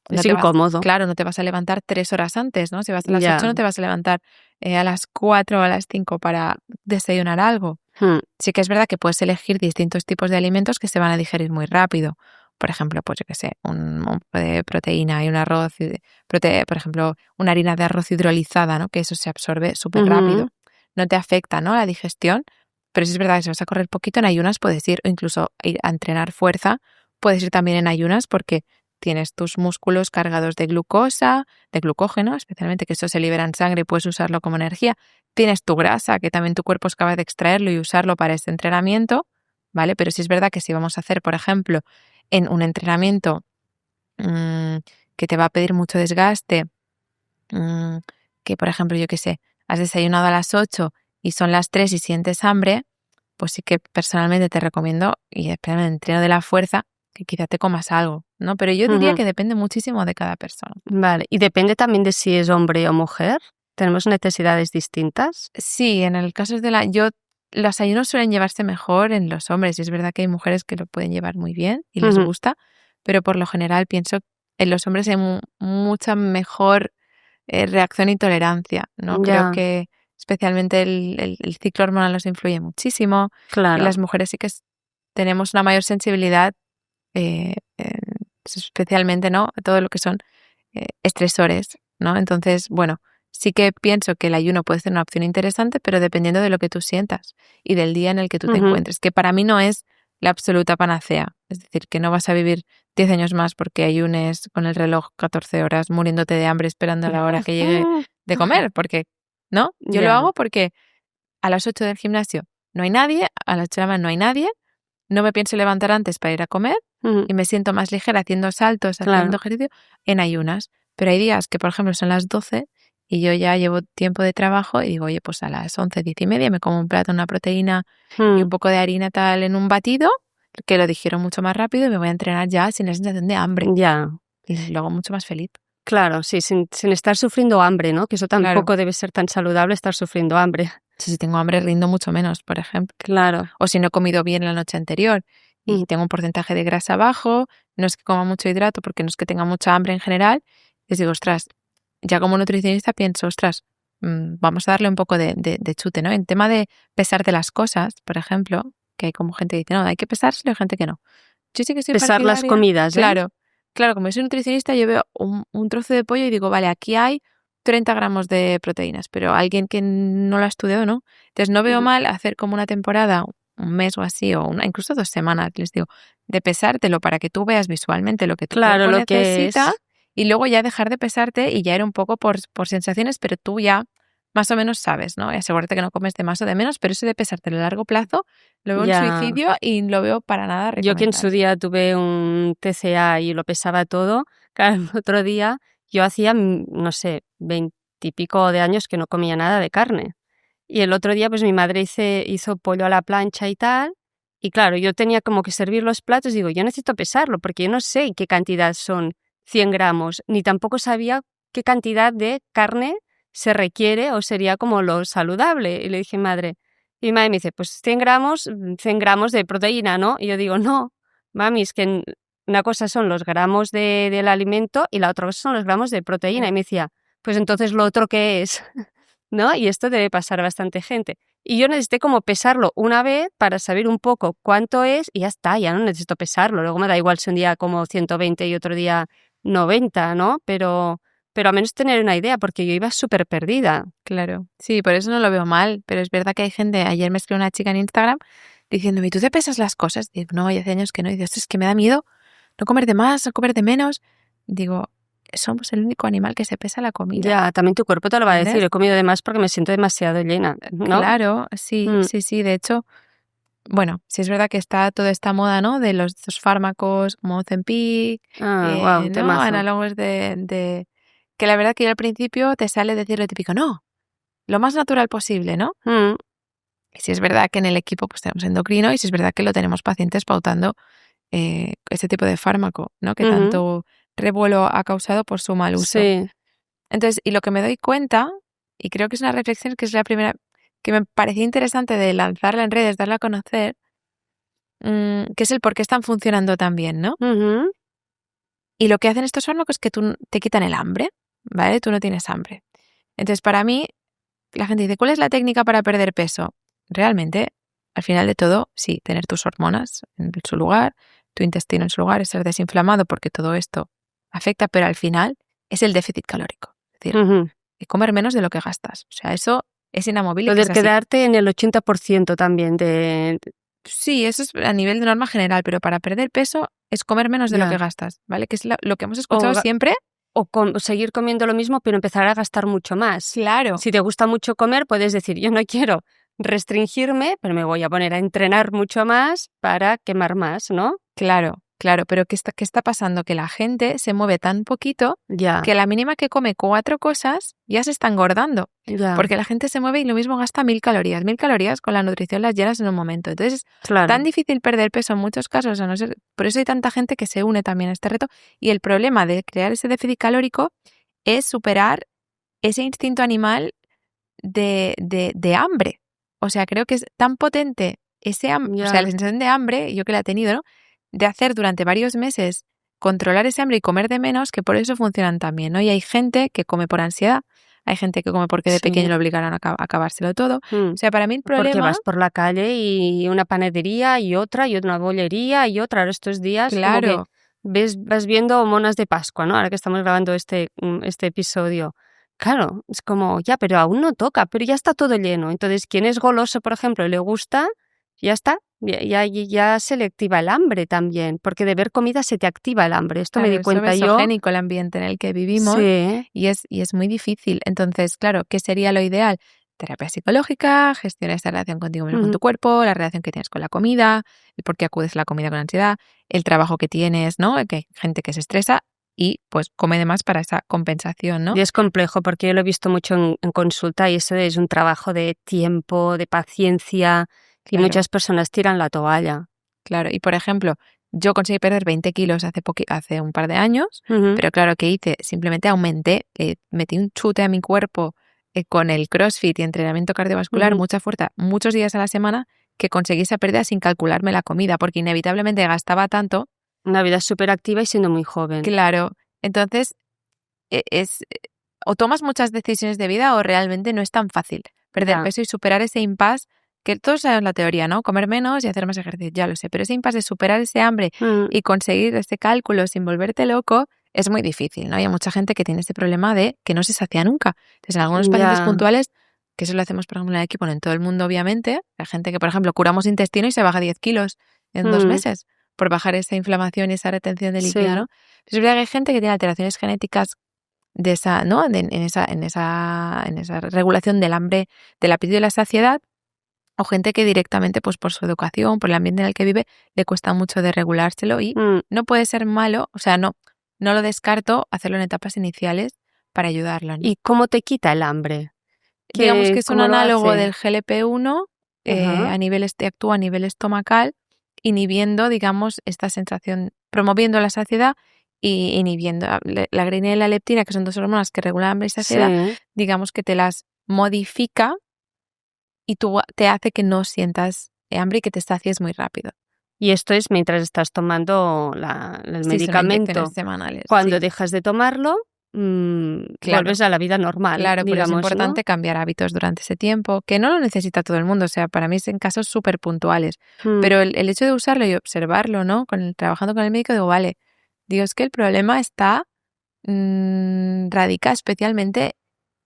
no es te vas, incómodo. claro, no te vas a levantar 3 horas antes, ¿no? Si vas a las 8 Ya. no te vas a levantar a las 4 o a las 5 para desayunar algo. Mm, Sí que es verdad que puedes elegir distintos tipos de alimentos que se van a digerir muy rápido. Por ejemplo, pues yo qué sé, un poco de proteína y un arroz, por ejemplo, una harina de arroz hidrolizada, ¿no? Que eso se absorbe súper ujú. rápido. No te afecta, ¿no? La digestión, pero sí es verdad que si vas a correr poquito en ayunas puedes ir, o incluso ir a entrenar fuerza, puedes ir también en ayunas porque tienes tus músculos cargados de glucosa, de glucógeno, especialmente que eso se libera en sangre y puedes usarlo como energía. Tienes tu grasa, que también tu cuerpo es capaz de extraerlo y usarlo para este entrenamiento, ¿vale? Pero sí es verdad que si vamos a hacer, por ejemplo, en un entrenamiento mm, que te va a pedir mucho desgaste, mm, que por ejemplo, yo qué sé, has desayunado a las 8 y son las 3 y sientes hambre, pues sí que personalmente te recomiendo, y especialmente en el entreno de la fuerza, que quizá te comas algo, ¿no? Pero yo diría Ujú. que depende muchísimo de cada persona. Vale. ¿Y depende también de si es hombre o mujer? ¿Tenemos necesidades distintas? Sí, en el caso de los ayunos suelen llevarse mejor en los hombres, y es verdad que hay mujeres que lo pueden llevar muy bien y les Ujú. gusta, pero por lo general pienso en los hombres hay mucha mejor reacción y tolerancia, ¿no? Creo Ya, que especialmente el ciclo hormonal nos influye muchísimo y claro. las mujeres sí que tenemos una mayor sensibilidad, especialmente, ¿no? A todo lo que son estresores, ¿no? Entonces, bueno, sí que pienso que el ayuno puede ser una opción interesante, pero dependiendo de lo que tú sientas y del día en el que tú te encuentres, que para mí no es la absoluta panacea. Es decir, que no vas a vivir 10 años más porque ayunes con el reloj 14 horas muriéndote de hambre esperando a la hora que llegue de comer, porque, ¿no? Yo lo hago porque a las 8 del gimnasio no hay nadie, a las 8 de la mañana no hay nadie, no me pienso levantar antes para ir a comer y me siento más ligera haciendo saltos, haciendo ejercicio en ayunas. Pero hay días que, por ejemplo, son las 12 y yo ya llevo tiempo de trabajo y digo, oye, pues a las 11, 10 y media me como un plato, una proteína y un poco de harina tal en un batido, que lo digiero mucho más rápido y me voy a entrenar ya sin la sensación de hambre. Ya. Y lo hago mucho más feliz. Claro, sí, sin estar sufriendo hambre, ¿no? Que eso tampoco debe ser tan saludable, estar sufriendo hambre. Si tengo hambre rindo mucho menos, por ejemplo. Claro. O si no he comido bien la noche anterior y tengo un porcentaje de grasa bajo, no es que coma mucho hidrato porque no es que tenga mucha hambre en general, les digo, ostras, ya como nutricionista pienso, ostras, vamos a darle un poco de chute, ¿no? En tema de pesarte las cosas, por ejemplo, que hay como gente que dice, no, hay que pesárselo y hay gente que no. Yo sí que soy pesar las comidas, ¿eh? Claro, como yo soy nutricionista, yo veo un trozo de pollo y digo, vale, aquí hay 30 gramos de proteínas, pero alguien que no lo ha estudiado, ¿no? Entonces no veo mal hacer como una temporada, un mes o así, o incluso 2 semanas, les digo, de pesártelo para que tú veas visualmente lo que tu cuerpo lo que necesita es. y luego ya dejar de pesarte y ya ir un poco por sensaciones, pero tú ya más o menos sabes, ¿no? Y asegúrate que no comes de más o de menos, pero eso de pesarte a largo plazo lo veo un suicidio y lo veo para nada recomendable. Yo que en su día tuve un TCA y lo pesaba todo, claro, el otro día yo hacía, no sé, 20 y pico de años que no comía nada de carne. Y el otro día pues mi madre hizo pollo a la plancha y tal, y claro, yo tenía como que servir los platos, digo, yo necesito pesarlo, porque yo no sé qué cantidad son 100 gramos, ni tampoco sabía qué cantidad de carne se requiere o sería como lo saludable. Y le dije, madre, y mi madre me dice, pues 100 gramos de proteína, ¿no? Y yo digo, no, mami, es que una cosa son los gramos del alimento y la otra cosa son los gramos de proteína. Y me decía, pues entonces lo otro ¿qué es? ¿No? Y esto debe pasar a bastante gente. Y yo necesité como pesarlo una vez para saber un poco cuánto es y ya está, ya no necesito pesarlo. Luego me da igual si un día como 120 y otro día 90, ¿no? Pero al menos tener una idea, porque yo iba súper perdida. Claro, sí, por eso no lo veo mal, pero es verdad que hay gente, ayer me escribió una chica en Instagram diciéndome, ¿tú te pesas las cosas? Digo, no, y hace años que no, y digo, es que me da miedo no comer de más, no comer de menos. Digo, somos el único animal que se pesa la comida. Ya, también tu cuerpo te lo va a decir, he comido de más porque me siento demasiado llena, ¿no? Claro, sí, sí, de hecho, bueno, sí es verdad que está toda esta moda, ¿no? De los fármacos como Ozempic, wow, ¿no? Análogos de que la verdad que yo al principio te sale decir lo típico, no, lo más natural posible, ¿no? Y si es verdad que en el equipo pues tenemos endocrino y si es verdad que lo tenemos pacientes pautando ese tipo de fármaco, ¿no? Que tanto revuelo ha causado por su mal uso. Sí. Entonces, y lo que me doy cuenta, y creo que es una reflexión que es la primera que me parecía interesante de lanzarla en redes, darla a conocer, que es el por qué están funcionando tan bien, ¿no? Y lo que hacen estos fármacos es que te quitan el hambre, ¿vale? Tú no tienes hambre. Entonces, para mí, la gente dice, ¿cuál es la técnica para perder peso? Realmente, al final de todo, sí, tener tus hormonas en su lugar, tu intestino en su lugar, estar desinflamado, porque todo esto afecta, pero al final es el déficit calórico. Es decir, y comer menos de lo que gastas. O sea, eso es inamovible. Poder quedarte en el 80% también de... Sí, eso es a nivel de norma general, pero para perder peso es comer menos de lo que gastas, ¿vale? Que es lo que hemos escuchado siempre. O seguir comiendo lo mismo, pero empezar a gastar mucho más. Claro. Si te gusta mucho comer, puedes decir, yo no quiero restringirme, pero me voy a poner a entrenar mucho más para quemar más, ¿no? Claro, pero ¿qué está pasando? Que la gente se mueve tan poquito que a la mínima que come 4 cosas ya se está engordando. Porque la gente se mueve y lo mismo gasta 1000 calorías. 1000 calorías con la nutrición las llenas en un momento. Entonces es tan difícil perder peso en muchos casos, a no ser, por eso hay tanta gente que se une también a este reto. Y el problema de crear ese déficit calórico es superar ese instinto animal de hambre. O sea, creo que es tan potente ese hambre, o sea, la sensación de hambre, yo que la he tenido, ¿no? De hacer durante varios meses, controlar ese hambre y comer de menos, que por eso funcionan tan bien, ¿no? Y hay gente que come por ansiedad, hay gente que come porque de pequeño le obligaron a acabárselo todo. O sea, para mí el problema... Porque vas por la calle y una panadería y otra bollería y otra. Ahora estos días claro. Como que vas viendo monas de Pascua, ¿no? Ahora que estamos grabando este episodio. claro, es como, ya, pero aún no toca, pero ya está todo lleno. Entonces, quien es goloso, por ejemplo, y le gusta, ya está, ya se le activa el hambre también, porque de ver comida se te activa el hambre. Esto me Claro, di es cuenta yo. obesogénico el ambiente en el que vivimos Sí. y es muy difícil. Entonces, claro, ¿qué sería lo ideal? Terapia psicológica, gestionar esta relación contigo mismo, con Ujú. tu cuerpo, la relación que tienes con la comida, el por qué acudes a la comida con ansiedad, el trabajo que tienes, ¿no? Que hay gente que se estresa y pues come de más para esa compensación, ¿no? Y es complejo porque yo lo he visto mucho en consulta y eso es un trabajo de tiempo, de paciencia y Claro, muchas personas tiran la toalla. claro. Y por ejemplo, yo conseguí perder 20 kilos hace un par de años, Ujú, pero claro, ¿qué hice? Simplemente aumenté, metí un chute a mi cuerpo con el CrossFit y entrenamiento cardiovascular, ujú. mucha fuerza, muchos días a la semana, que conseguí esa pérdida sin calcularme la comida, porque inevitablemente gastaba tanto. Una vida súper activa y siendo muy joven. Claro, entonces o tomas muchas decisiones de vida o realmente no es tan fácil perder Ya. peso y superar ese impasse, que todos sabemos la teoría, ¿no? Comer menos y hacer más ejercicio, ya lo sé, pero ese impasse de superar ese hambre Mm, y conseguir ese cálculo sin volverte loco es muy difícil, ¿no? Hay mucha gente que tiene este problema de que no se sacia nunca. Entonces, en algunos pacientes ya. puntuales, que eso lo hacemos, por ejemplo, en el equipo, no en todo el mundo, obviamente, hay gente que, por ejemplo, curamos intestino y se baja 10 kilos en 2 Mm, meses por bajar esa inflamación y esa retención de líquido, sí. ¿no? Es verdad que hay gente que tiene alteraciones genéticas de esa, ¿no? En esa regulación del hambre, del apetito y la saciedad, o gente que directamente, pues por su educación, por el ambiente en el que vive, le cuesta mucho de regulárselo y Mm. no puede ser malo, o sea, no lo descarto hacerlo en etapas iniciales para ayudarlo, ¿no? ¿Y cómo te quita el hambre? Digamos que es un ¿Cómo lo análogo del hace? GLP-1 Ajá. a nivel actúa a nivel estomacal, inhibiendo, digamos, esta sensación, promoviendo la saciedad y inhibiendo la grelina y la leptina, que son dos hormonas que regulan hambre y saciedad, Sí. digamos que te las modifica y te hace que no sientas hambre y que te sacies muy rápido. Y esto es mientras estás tomando el Sí, son inyecciones medicamento. semanales, Cuando sí, dejas de tomarlo, claro. vuelves a la vida normal, Claro, pero es digamos, ¿no? importante cambiar hábitos durante ese tiempo, que no lo necesita todo el mundo, o sea, para mí es en casos súper puntuales, Mm, pero el hecho de usarlo y observarlo, ¿no? Trabajando con el médico, digo, vale, digo, es que el problema radica especialmente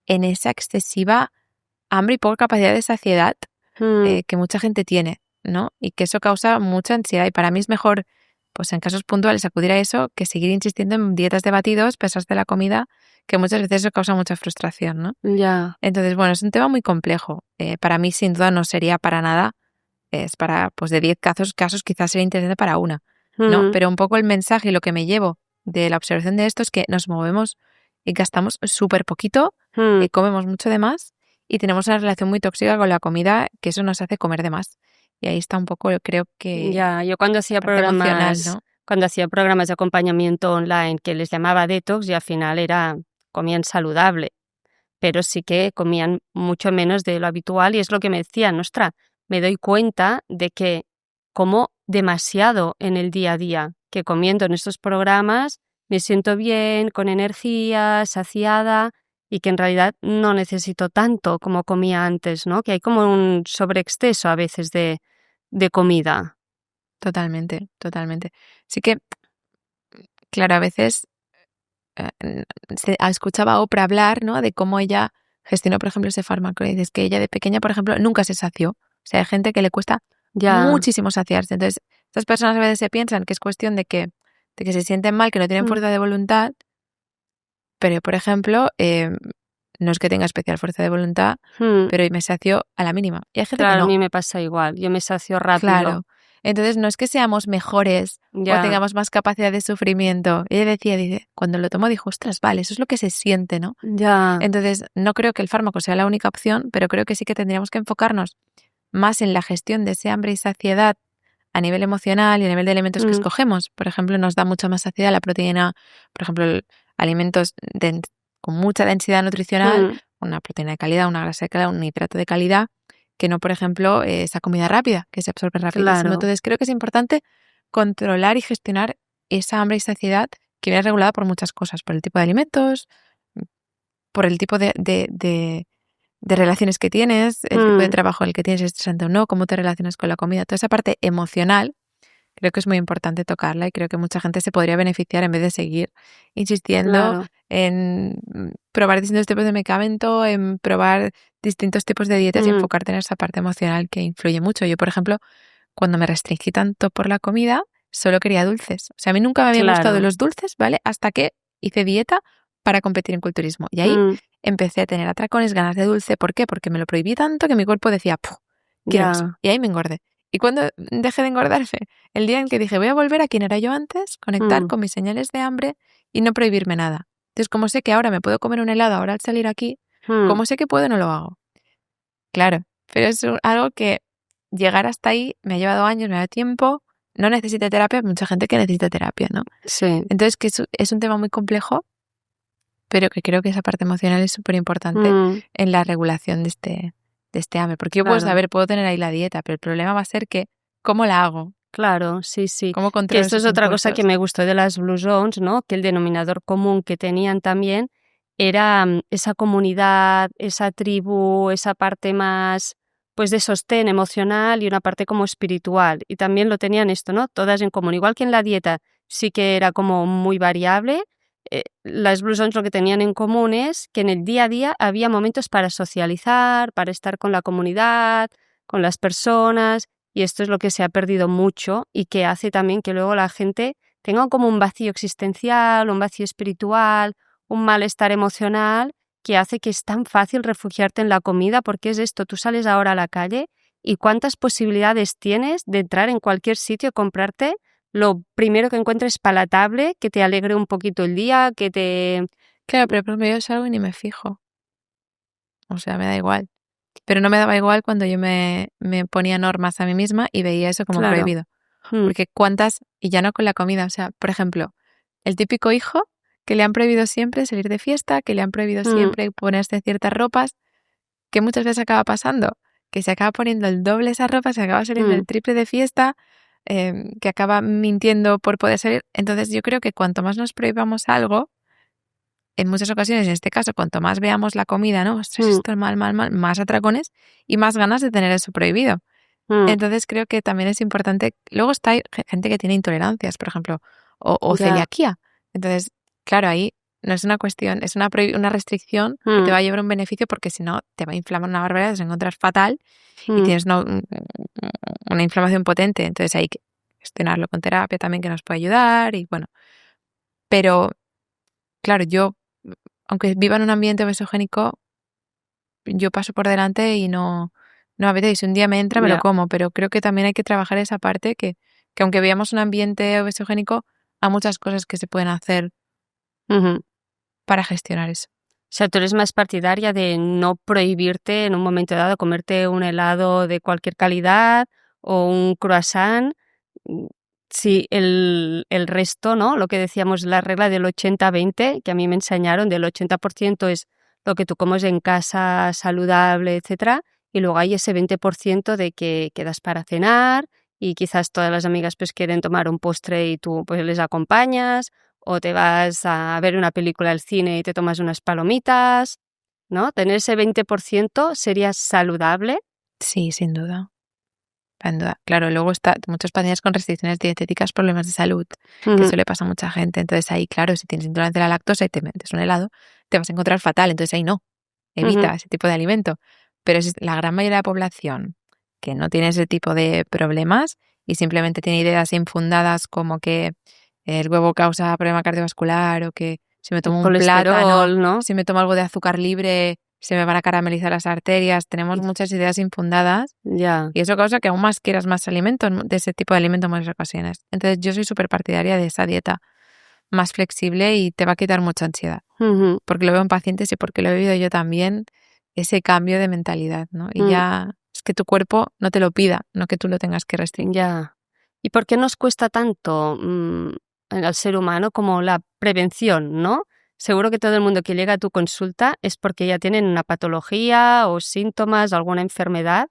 en esa excesiva hambre y poca capacidad de saciedad mm. que mucha gente tiene, ¿no? Y que eso causa mucha ansiedad y para mí es mejor, pues en casos puntuales acudir a eso que seguir insistiendo en dietas de batidos, pesas de la comida, que muchas veces eso causa mucha frustración, ¿no? Ya. Entonces, bueno, es un tema muy complejo. Para mí, sin duda, no sería para nada. Es para, pues de 10 casos quizás sería interesante para una, ¿no? Mm, Pero un poco el mensaje y lo que me llevo de la observación de esto es que nos movemos y gastamos súper poquito, mm. comemos mucho de más y tenemos una relación muy tóxica con la comida que eso nos hace comer de más. Y ahí está un poco, yo creo que Ya, yo la parte emocional, ¿no? cuando hacía programas de acompañamiento online que les llamaba detox y al final comían saludable, pero sí que comían mucho menos de lo habitual y es lo que me decían, ostra, me doy cuenta de que como demasiado en el día a día, que comiendo en estos programas me siento bien, con energía, saciada y que en realidad no necesito tanto como comía antes, ¿no? Que hay como un sobreexceso a veces de comida. Totalmente, totalmente. Sí que, claro, a veces escuchaba a Oprah hablar, ¿no? De cómo ella gestionó, por ejemplo, ese fármaco. Y dices que ella de pequeña, por ejemplo, nunca se sació. O sea, hay gente que le cuesta Ya, muchísimo saciarse. Entonces, estas personas a veces se piensan que es cuestión de que se sienten mal, que no tienen mm, fuerza de voluntad, pero yo, por ejemplo, no es que tenga especial fuerza de voluntad, mm. pero me sacio a la mínima. Y hay gente que Claro, a no. mí me pasa igual, yo me sacio rápido. Claro. Entonces, no es que seamos mejores o Ya, tengamos más capacidad de sufrimiento. Ella decía, dice, cuando lo tomó, dijo, ostras, vale, eso es lo que se siente, ¿no? ya, Entonces, no creo que el fármaco sea la única opción, pero creo que sí que tendríamos que enfocarnos más en la gestión de ese hambre y saciedad a nivel emocional y a nivel de alimentos que mm, escogemos. Por ejemplo, nos da mucha más saciedad la proteína, por ejemplo, alimentos con mucha densidad nutricional, mm, una proteína de calidad, una grasa de calidad, un hidrato de calidad, que no, por ejemplo, esa comida rápida, que se absorbe rapidísimo. claro. Entonces, creo que es importante controlar y gestionar esa hambre y saciedad que viene regulada por muchas cosas, por el tipo de alimentos, por el tipo de relaciones que tienes, el tipo de Mm, trabajo en el que tienes, estresante o no, cómo te relacionas con la comida. Toda esa parte emocional creo que es muy importante tocarla y creo que mucha gente se podría beneficiar en vez de seguir insistiendo claro. en probar distintos tipos de medicamento, en probar distintos tipos de dietas y enfocarte en esa parte emocional que influye mucho. Yo, por ejemplo, cuando me restringí tanto por la comida, solo quería dulces. O sea, a mí nunca me habían gustado Claro. los dulces, ¿vale? Hasta que hice dieta para competir en culturismo. Y ahí empecé a tener atracones, ganas de dulce. ¿Por qué? Porque me lo prohibí tanto que mi cuerpo decía, "Puf, quiero más". Ya. Y ahí me engordé. Y cuando dejé de engordarme, el día en que dije, voy a volver a quien era yo antes, conectar con mis señales de hambre y no prohibirme nada. Entonces, como sé que ahora me puedo comer un helado ahora al salir aquí, como sé que puedo, no lo hago. Claro, pero es algo que llegar hasta ahí me ha llevado años, me ha dado tiempo, no necesita terapia, hay mucha gente que necesita terapia, ¿no? Sí. Entonces, que es un tema muy complejo, pero que creo que esa parte emocional es súper importante en la regulación de este hambre. Porque yo puedo Claro. saber, puedo tener ahí la dieta, pero el problema va a ser que, ¿cómo la hago? Claro, sí, sí. ¿Cómo Que controlo esto es esos otra cosa que impulsos? me gustó de las Blue Zones, ¿no? Que el denominador común que tenían también era esa comunidad, esa tribu, esa parte más, pues, de sostén emocional y una parte como espiritual. Y también lo tenían esto, ¿no? Todas en común. Igual que en la dieta sí que era como muy variable, las Blue Zones lo que tenían en común es que en el día a día había momentos para socializar, para estar con la comunidad, con las personas. Y esto es lo que se ha perdido mucho y que hace también que luego la gente tenga como un vacío existencial, un vacío espiritual, un malestar emocional, que hace que es tan fácil refugiarte en la comida, porque es esto, tú sales ahora a la calle y cuántas posibilidades tienes de entrar en cualquier sitio y comprarte lo primero que encuentres palatable, que te alegre un poquito el día, que te... Claro, pero por ejemplo, yo salgo y ni me fijo. O sea, me da igual. Pero no me daba igual cuando yo me ponía normas a mí misma y veía eso como Claro. prohibido. Porque cuántas, y ya no con la comida, o sea, por ejemplo, el típico hijo que le han prohibido siempre salir de fiesta, que le han prohibido siempre ponerse ciertas ropas, que muchas veces acaba pasando, que se acaba poniendo el doble esa ropa, se acaba saliendo el triple de fiesta, que acaba mintiendo por poder salir. Entonces yo creo que cuanto más nos prohibamos algo, en muchas ocasiones, en este caso, cuanto más veamos la comida, ¿no? Ostras, esto es mal, mal, mal, más atracones y más ganas de tener eso prohibido. Entonces creo que también es importante. Luego está gente que tiene intolerancias, por ejemplo, o Ya. celiaquía. Entonces, claro, ahí no es una cuestión, es una restricción que te va a llevar un beneficio porque si no te va a inflamar una barbaridad, te vas a encontrar fatal y tienes una inflamación potente. Entonces hay que gestionarlo con terapia también que nos puede ayudar y bueno. Pero, claro, yo, aunque viva en un ambiente obesogénico, yo paso por delante y no me apetece. Si un día me entra, me lo Ya. como, pero creo que también hay que trabajar esa parte que aunque veamos un ambiente obesogénico, hay muchas cosas que se pueden hacer Ujú. para gestionar eso. O sea, tú eres más partidaria de no prohibirte en un momento dado comerte un helado de cualquier calidad o un croissant. mm, Si el resto, ¿no? Lo que decíamos, la regla del 80-20, que a mí me enseñaron, del 80% es lo que tú comes en casa, saludable, etcétera, y luego hay ese 20% de que quedas para cenar y quizás todas las amigas pues quieren tomar un postre y tú pues les acompañas, o te vas a ver una película al cine y te tomas unas palomitas, ¿no? Tener ese 20% sería saludable. Sí, sin duda. Sin duda. Claro, luego está muchos pacientes con restricciones dietéticas, problemas de salud, que Ujú, eso le pasa a mucha gente. Entonces ahí, claro, si tienes intolerancia a la lactosa y te metes un helado, te vas a encontrar fatal. Entonces ahí no, ujú, evita ese tipo de alimento. Pero si la gran mayoría de la población que no tiene ese tipo de problemas y simplemente tiene ideas infundadas como que el huevo causa problema cardiovascular o que si me el tomo un plátano, colesterol, ¿no? si me tomo algo de azúcar libre, se me van a caramelizar las arterias. Tenemos muchas ideas infundadas Ya. y eso causa que aún más quieras más alimento, de ese tipo de alimento en muchas ocasiones. Entonces yo soy súper partidaria de esa dieta más flexible y te va a quitar mucha ansiedad, Ujú, porque lo veo en pacientes y porque lo he vivido yo también, ese cambio de mentalidad, ¿no? Y mm, ya es que tu cuerpo no te lo pida, no que tú lo tengas que restringir. ya. ¿Y por qué nos cuesta tanto al ser humano como la prevención, ¿no? Seguro que todo el mundo que llega a tu consulta es porque ya tienen una patología o síntomas, alguna enfermedad.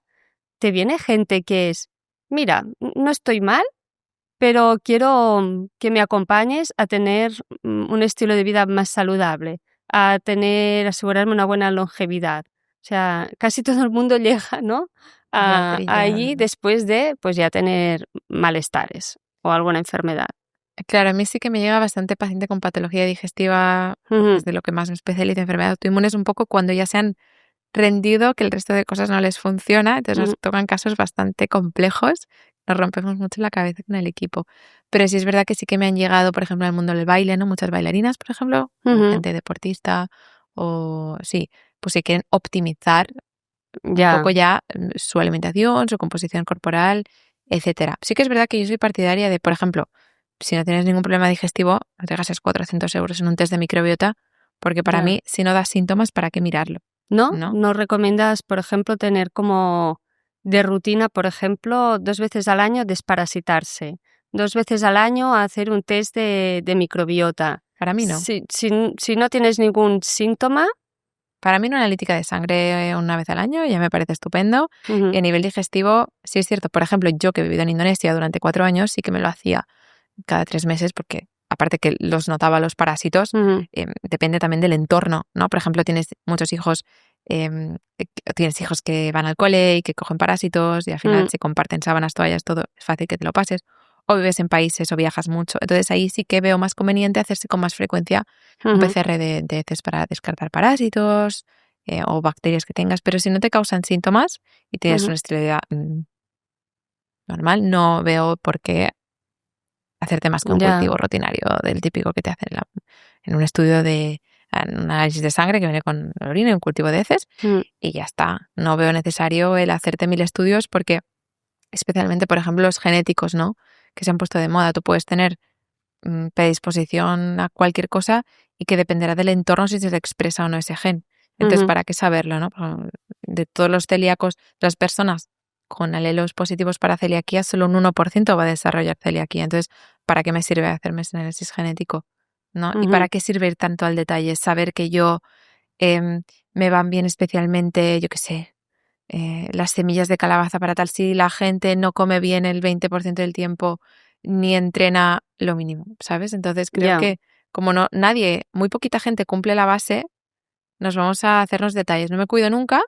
Te viene gente que es, mira, no estoy mal, pero quiero que me acompañes a tener un estilo de vida más saludable, a tener, asegurarme una buena longevidad. O sea, casi todo el mundo llega, ¿no? Ya, A allí después de, pues ya tener malestares o alguna enfermedad. Claro, a mí sí que me llega bastante paciente con patología digestiva, porque es de lo que más me especializo, enfermedades autoinmunes, un poco cuando ya se han rendido, que el resto de cosas no les funciona, entonces nos tocan casos bastante complejos, nos rompemos mucho la cabeza con el equipo. Pero sí es verdad que sí que me han llegado, por ejemplo, al mundo del baile, ¿no? Muchas bailarinas, por ejemplo, o gente deportista, o sí, pues si quieren optimizar un Ya, poco ya su alimentación, su composición corporal, etcétera. Sí que es verdad que yo soy partidaria de, por ejemplo, si no tienes ningún problema digestivo, no te gastes 400 euros en un test de microbiota, porque para ya. mí, si no das síntomas, ¿para qué mirarlo? ¿No? ¿No? ¿No recomiendas, por ejemplo, tener como de rutina, por ejemplo, 2 veces al año desparasitarse, 2 veces al año hacer un test de microbiota? Para mí no. Si no tienes ningún síntoma. Para mí una analítica de sangre una vez al año ya me parece estupendo. Y Ujú, a nivel digestivo, sí es cierto, por ejemplo, yo que he vivido en Indonesia durante 4 años, sí que me lo hacía cada 3 meses porque aparte que los notaba los parásitos, ujú, depende también del entorno, ¿no? Por ejemplo, tienes muchos hijos, tienes hijos que van al cole y que cogen parásitos y al final ujú, se comparten sábanas, toallas, todo, es fácil que te lo pases. O vives en países o viajas mucho. Entonces ahí sí que veo más conveniente hacerse con más frecuencia un ujú, PCR de heces para descartar parásitos o bacterias que tengas, pero si no te causan síntomas y tienes ujú. un estilo de vida normal, no veo por qué hacerte más que un Ya, cultivo rutinario del típico que te hacen en un estudio en un análisis de sangre que viene con la orina y un cultivo de heces mm, y ya está. No veo necesario el hacerte 1000 estudios porque, especialmente, por ejemplo, los genéticos, ¿no? Que se han puesto de moda. Tú puedes tener predisposición a cualquier cosa y que dependerá del entorno si se te expresa o no ese gen. Entonces, ujú, ¿para qué saberlo, no? De todos los celíacos, las personas con alelos positivos para celiaquía, solo un 1% va a desarrollar celiaquía. Entonces, ¿para qué me sirve hacerme ese análisis genético? ¿No? ¿Y ujú, para qué sirve ir tanto al detalle? Saber que yo em, me van bien especialmente, yo qué sé, las semillas de calabaza para tal, si la gente no come bien el 20% del tiempo ni entrena lo mínimo, ¿sabes? Entonces creo ya, que como no nadie, muy poquita gente cumple la base, nos vamos a hacernos detalles. No me cuido nunca,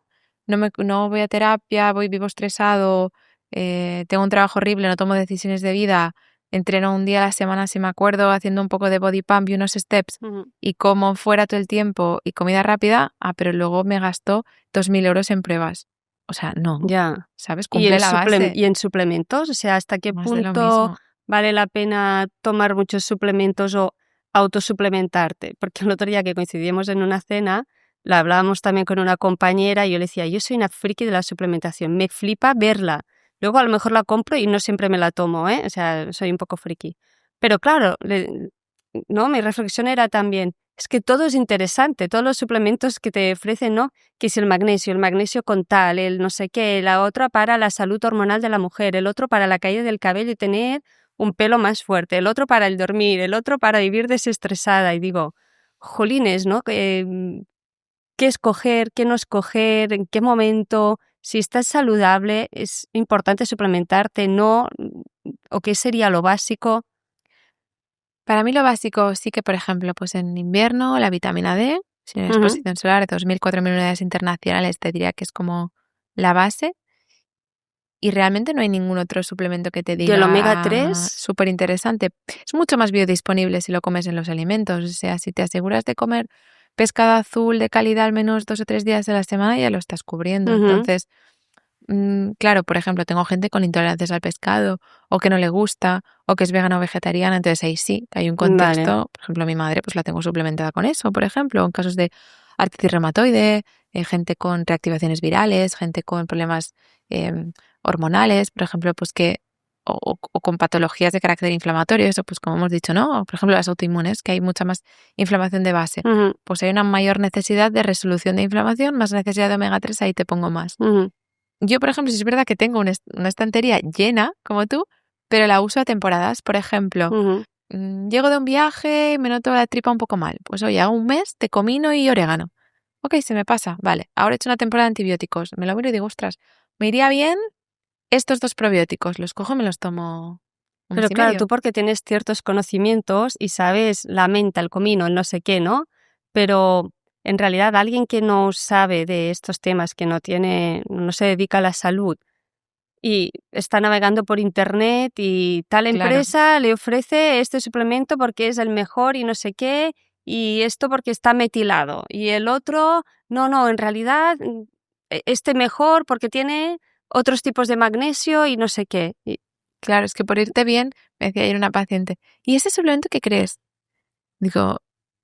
no voy a terapia, vivo estresado, tengo un trabajo horrible, no tomo decisiones de vida, entreno un día a la semana si me acuerdo, haciendo un poco de body pump y unos steps ujú, y como fuera todo el tiempo y comida rápida, pero luego me gasto 2000 euros en pruebas. O sea, no, ya. ¿sabes? ¿Y Cumple la base, y en suplementos? O sea, ¿hasta qué más de lo punto mismo. vale la pena tomar muchos suplementos o autosuplementarte? Porque el otro día que coincidimos en una cena, la hablábamos también con una compañera y yo le decía, yo soy una friki de la suplementación, me flipa verla. Luego a lo mejor la compro y no siempre me la tomo, ¿eh? O sea, soy un poco friki. Pero claro, ¿no? Mi reflexión era también, es que todo es interesante, todos los suplementos que te ofrecen, ¿no? Que si el magnesio con tal, el no sé qué, la otra para la salud hormonal de la mujer, el otro para la caída del cabello y tener un pelo más fuerte, el otro para el dormir, el otro para vivir desestresada. Y digo, jolines, ¿no? ¿Qué escoger, qué no escoger, en qué momento? Si estás saludable, es importante suplementarte, ¿no? ¿O qué sería lo básico? Para mí lo básico sí que, por ejemplo, pues en invierno la vitamina D, sin Ujú. exposición solar, 2000, 4000 unidades internacionales, te diría que es como la base. Y realmente no hay ningún otro suplemento que te ¿Y el omega diga 3? súper interesante. Es mucho más biodisponible si lo comes en los alimentos. O sea, si te aseguras de comer pescado azul de calidad al menos 2 o 3 días a la semana, ya lo estás cubriendo. Ujú, Entonces, claro, por ejemplo, tengo gente con intolerancias al pescado, o que no le gusta, o que es vegana o vegetariana. Entonces ahí sí, que hay un vale. contexto. Por ejemplo, mi madre pues la tengo suplementada con eso, por ejemplo, en casos de artritis reumatoide, gente con reactivaciones virales, gente con problemas em, hormonales, por ejemplo, pues que o con patologías de carácter inflamatorio, eso pues como hemos dicho, ¿no? Por ejemplo, las autoinmunes, que hay mucha más inflamación de base. Ujú, Pues hay una mayor necesidad de resolución de inflamación, más necesidad de omega 3 ahí te pongo más. ujú. Yo, por ejemplo, sí es verdad que tengo una estantería llena, como tú, pero la uso a temporadas. Por ejemplo, Ujú, llego de un viaje y me noto la tripa un poco mal. Pues oye, hago un mes de comino y orégano. Ok, se me pasa. Vale, ahora he hecho una temporada de antibióticos. Me lo miro y digo, ostras, me iría bien estos 2 probióticos. Los cojo y me los tomo un mes pero y claro, tú medio. porque tienes ciertos conocimientos y sabes la menta, el comino, el no sé qué, ¿no? Pero en realidad alguien que no sabe de estos temas, que no se dedica a la salud, y está navegando por internet y tal Claro, empresa le ofrece este suplemento porque es el mejor y no sé qué, y esto porque está metilado, y el otro, no, en realidad este mejor porque tiene otros tipos de magnesio y no sé qué. claro, es que por irte bien, me decía ayer una paciente, ¿y ese suplemento qué crees? Digo,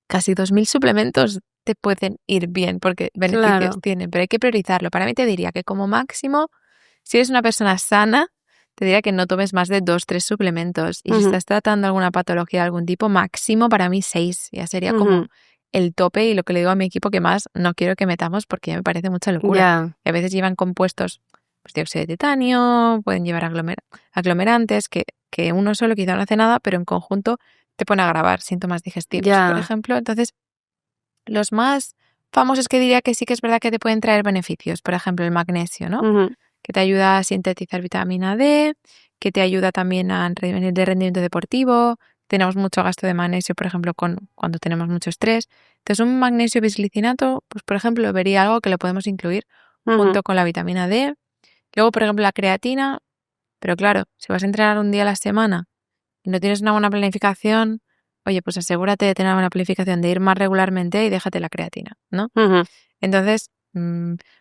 casi 2000 suplementos te pueden ir bien porque beneficios Claro, tienen, pero hay que priorizarlo. Para mí te diría que como máximo, si eres una persona sana, te diría que no tomes más de 2, 3 suplementos. Y si ujú, estás tratando alguna patología de algún tipo, máximo para mí 6. Ya sería como ujú, el tope y lo que le digo a mi equipo que más no quiero que metamos porque ya me parece mucha locura. ya, Y a veces llevan compuestos, pues dióxido de titanio, pueden llevar aglomerantes, que uno solo quizá no hace nada, pero en conjunto te pone a agravar síntomas digestivos, por ya, ejemplo. Entonces, los más famosos que diría que sí que es verdad que te pueden traer beneficios, por ejemplo, el magnesio, ¿no? ujú, Que te ayuda a sintetizar vitamina D, que te ayuda también a nivel de rendimiento deportivo. Tenemos mucho gasto de magnesio, por ejemplo, cuando tenemos mucho estrés. Entonces, un magnesio bisglicinato, pues por ejemplo, vería algo que lo podemos incluir ujú, junto con la vitamina D. Luego, por ejemplo, la creatina, pero claro, si vas a entrenar un día a la semana y no tienes una buena planificación, oye, pues asegúrate de tener una buena planificación, de ir más regularmente y déjate la creatina, ¿no? ujú, Entonces,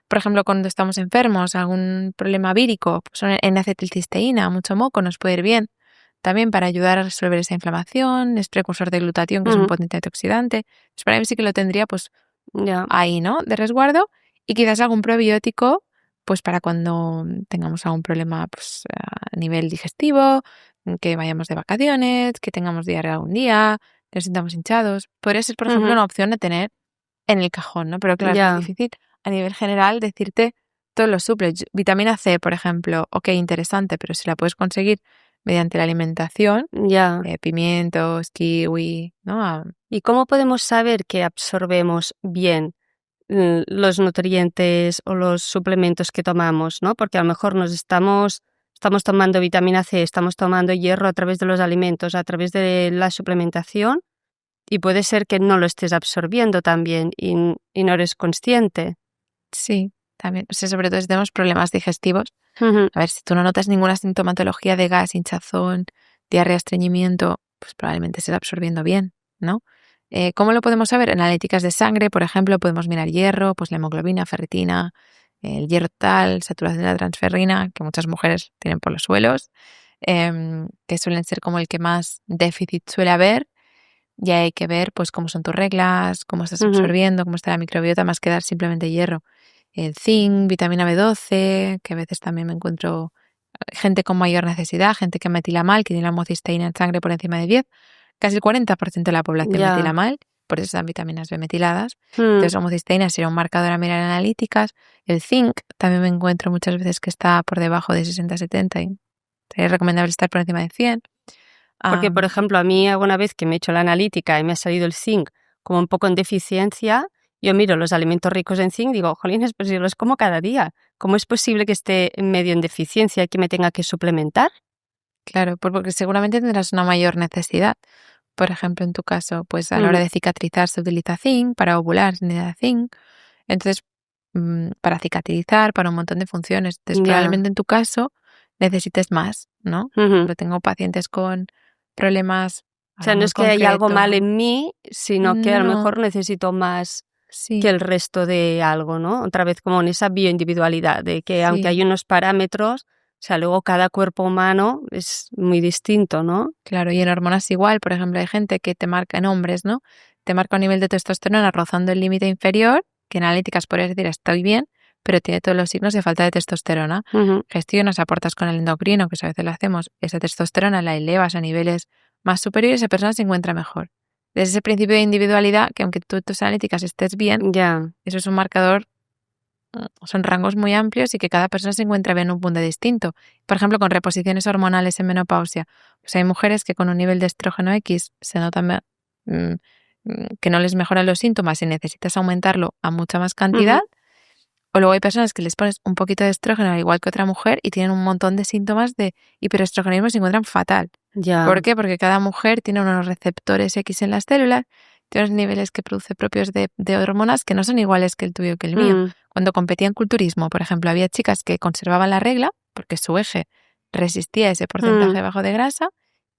por ejemplo, cuando estamos enfermos, algún problema vírico, pues N-acetilcisteína, mucho moco, nos puede ir bien. También para ayudar a resolver esa inflamación, es precursor de glutatión, que es un ujú, potente antioxidante. Pues para mí sí que lo tendría pues ya, ahí, ¿no? De resguardo. Y quizás algún probiótico, pues para cuando tengamos algún problema pues, a nivel digestivo, que vayamos de vacaciones, que tengamos diarrea algún día, que nos sintamos hinchados. Podría ser, por ejemplo, ujú, una opción de tener en el cajón, ¿no? Pero claro, es muy ya, difícil a nivel general decirte todos los suples. Vitamina C, por ejemplo, ok, interesante, pero si la puedes conseguir mediante la alimentación, ya. pimientos, kiwi, ¿no? ¿Y cómo podemos saber que absorbemos bien los nutrientes o los suplementos que tomamos, ¿no? Porque a lo mejor estamos tomando vitamina C, estamos tomando hierro a través de los alimentos, a través de la suplementación, y puede ser que no lo estés absorbiendo también y no eres consciente. Sí, también. O sea, sobre todo si tenemos problemas digestivos. Ujú, A ver, si tú no notas ninguna sintomatología de gas, hinchazón, diarrea, estreñimiento, pues probablemente estés absorbiendo bien, ¿no? ¿Cómo lo podemos saber? En analíticas de sangre, por ejemplo, podemos mirar hierro, pues la hemoglobina, ferritina, el hierro total, saturación de la transferrina, que muchas mujeres tienen por los suelos, que suelen ser como el que más déficit suele haber. Y hay que ver pues cómo son tus reglas, cómo estás ujú, absorbiendo, cómo está la microbiota, más que dar simplemente hierro. El zinc, vitamina B12, que a veces también me encuentro gente con mayor necesidad, gente que metila mal, que tiene la homocisteína en sangre por encima de 10. Casi el 40% de la población metila ya. mal, por eso están vitaminas B metiladas. Mm, Entonces, la homocisteína sería un marcador a mirar en analíticas. El zinc también me encuentro muchas veces que está por debajo de 60-70 y sería recomendable estar por encima de 100. Porque, por ejemplo, a mí alguna vez que me he hecho la analítica y me ha salido el zinc como un poco en deficiencia, yo miro los alimentos ricos en zinc y digo, jolines, pues yo los como cada día. ¿Cómo es posible que esté medio en deficiencia y que me tenga que suplementar? Claro, porque seguramente tendrás una mayor necesidad. Por ejemplo, en tu caso, pues a la hora Ujú, de cicatrizar se utiliza zinc, para ovular se necesita zinc. Entonces, para cicatrizar, para un montón de funciones. Entonces, ya. probablemente en tu caso necesites más, ¿no? Por Ujú. ejemplo, tengo pacientes con problemas O sea, ahora no muy es que haya algo mal concretos. en mí, sino que a lo No, mejor necesito más que sí, el resto de algo, ¿no? Otra vez como en esa bioindividualidad, de que aunque hay sí. unos parámetros, o sea, luego cada cuerpo humano es muy distinto, ¿no? Claro, y en hormonas igual, por ejemplo, hay gente que te marca en hombres, ¿no? Te marca un nivel de testosterona rozando el límite inferior, que en analíticas podrías decir estoy bien, pero tiene todos los signos de falta de testosterona. Ujú, Gestionas, aportas con el endocrino, que eso a veces lo hacemos, esa testosterona la elevas a niveles más superiores, esa persona se encuentra mejor. Desde ese principio de individualidad, que aunque tú tus analíticas estés bien, ya. eso es un marcador, son rangos muy amplios y que cada persona se encuentra bien en un punto distinto. Por ejemplo, con reposiciones hormonales en menopausia, pues hay mujeres que con un nivel de estrógeno X se notan mm, que no les mejoran los síntomas y necesitas aumentarlo a mucha más Ujú, cantidad. O luego hay personas que les pones un poquito de estrógeno al igual que otra mujer y tienen un montón de síntomas de hiperestrogenismo y se encuentran fatal. ¿Por ya. qué? Porque cada mujer tiene unos receptores X en las células, tiene unos niveles que produce propios de hormonas que no son iguales que el tuyo que el mío. Mm, cuando competía en culturismo, por ejemplo, había chicas que conservaban la regla porque su eje resistía ese porcentaje bajo de grasa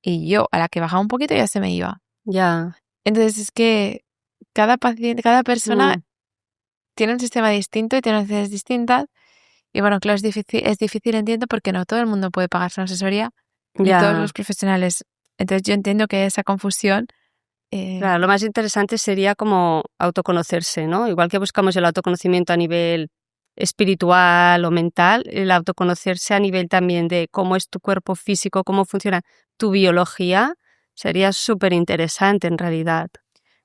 y yo a la que bajaba un poquito ya se me iba. Ya. Entonces es que cada paciente, cada persona tiene un sistema distinto y tiene necesidades distintas. Y bueno, claro, es difícil, entiendo, porque no todo el mundo puede pagarse una asesoría, ni todos Ya. los profesionales. Entonces yo entiendo que esa confusión... Claro, lo más interesante sería como autoconocerse, ¿no? Igual que buscamos el autoconocimiento a nivel espiritual o mental, el autoconocerse a nivel también de cómo es tu cuerpo físico, cómo funciona tu biología, sería súper interesante en realidad.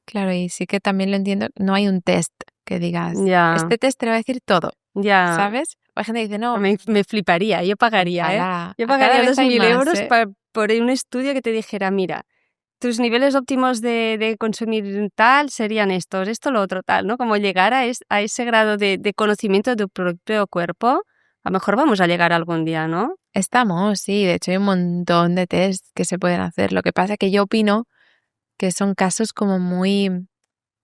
Claro, y sí que también lo entiendo, no hay un test que digas, Ya, este test te va a decir todo, ya. ¿sabes? O hay gente que dice, no, Me fliparía, yo pagaría, ¿eh? ojalá, Yo a cada pagaría vez los hay 1.000 más, euros por un estudio que te dijera, mira, tus niveles óptimos de consumir tal serían estos, esto, lo otro, tal, ¿no? Como llegar a ese grado de conocimiento de tu propio cuerpo, a lo mejor vamos a llegar algún día, ¿no? Estamos, sí, de hecho hay un montón de test que se pueden hacer. Lo que pasa es que yo opino que son casos como muy...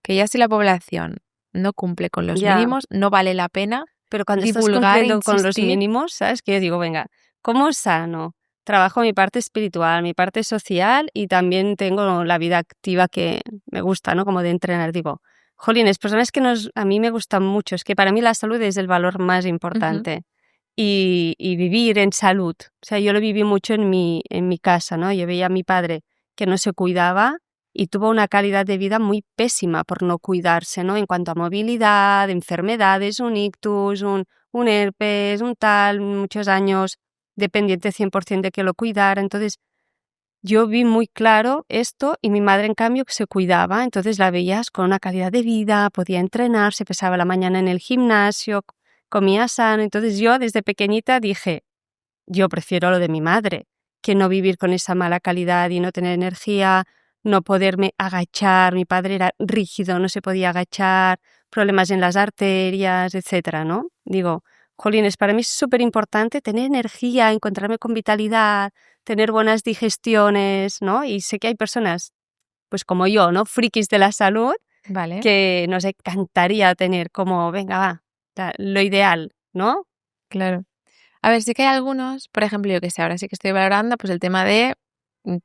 que ya si la población no cumple con los Ya, mínimos, no vale la pena pero cuando estás divulgar e cumpliendo con los insistir. mínimos, ¿sabes? Que yo digo, venga, ¿cómo sano? Trabajo mi parte espiritual, mi parte social y también tengo la vida activa que me gusta, ¿no? Como de entrenar. Digo, jolines, personas que a mí me gustan mucho. Es que para mí la salud es el valor más Ujú. importante. Y vivir en salud. O sea, yo lo viví mucho en mi casa, ¿no? Yo veía a mi padre que no se cuidaba y tuvo una calidad de vida muy pésima por no cuidarse, ¿no? En cuanto a movilidad, enfermedades, un ictus, un herpes, un tal, muchos años dependiente 100% de que lo cuidara. Entonces, yo vi muy claro esto y mi madre, en cambio, que se cuidaba. Entonces, la veías con una calidad de vida, podía entrenar, se pesaba la mañana en el gimnasio, comía sano. Entonces, yo desde pequeñita dije, yo prefiero lo de mi madre, que no vivir con esa mala calidad y no tener energía, no poderme agachar. Mi padre era rígido, no se podía agachar, problemas en las arterias, etcétera, ¿no? Digo, jolines, para mí es súper importante tener energía, encontrarme con vitalidad, tener buenas digestiones, ¿no? Y sé que hay personas, pues como yo, ¿no? Frikis de la salud, Vale. que nos encantaría tener como, venga, va, lo ideal, ¿no? Claro. A ver, sí que hay algunos, por ejemplo, yo que sé, ahora sí que estoy valorando pues el tema de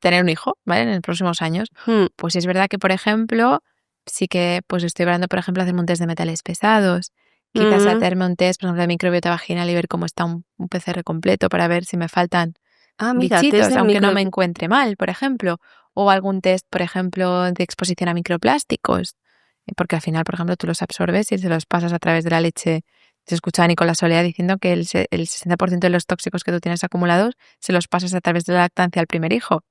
tener un hijo, ¿vale? En los próximos años. Hmm. Pues es verdad que, por ejemplo, sí que pues estoy valorando, por ejemplo, hacerme un test de metales pesados, quizás hacerme un test, por ejemplo, de microbiota vaginal y ver cómo está un PCR completo para ver si me faltan Ah, mira, test bichitos, del aunque no micro... me encuentre mal, por ejemplo, o algún test, por ejemplo, de exposición a microplásticos, porque al final, por ejemplo, tú los absorbes y se los pasas a través de la leche. Se escucha a Nicolás Olea diciendo que el 60% de los tóxicos que tú tienes acumulados se los pasas a través de la lactancia al primer hijo,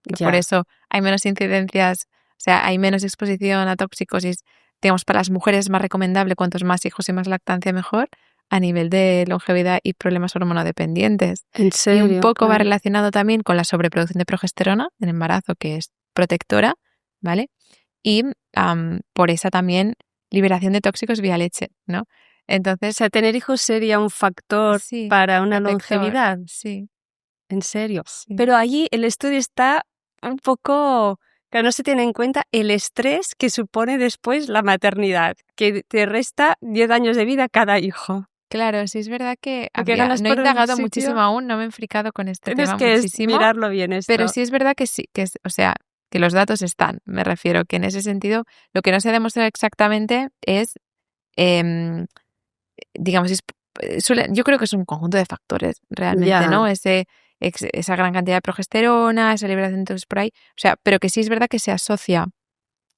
que por Ya. eso hay menos incidencias, o sea, hay menos exposición a tóxicos y, digamos, para las mujeres es más recomendable cuantos más hijos y más lactancia mejor a nivel de longevidad y problemas hormonodependientes. En Y un serio, poco va claro. relacionado también con la sobreproducción de progesterona en embarazo, que es protectora, ¿vale? Y por esa también liberación de tóxicos vía leche, ¿no? O Entonces, sea, tener hijos sería un factor sí, para una protector, longevidad. sí, En serio. sí. Pero allí el estudio está un poco... Que no se tiene en cuenta el estrés que supone después la maternidad, que te resta 10 años de vida a cada hijo. Claro, sí es verdad que Porque ganas no he por un indagado muchísimo sitio, aún, no me he enfricado con este tienes tema que muchísimo, mirarlo bien pero esto. sí es verdad que sí, o sea, que los datos están. Me refiero que en ese sentido lo que no se ha demostrado exactamente es, em, digamos, yo creo que es un conjunto de factores realmente, Ya. ¿no? Esa gran cantidad de progesterona, esa liberación de toxina por ahí, o sea, pero que sí es verdad que se asocia,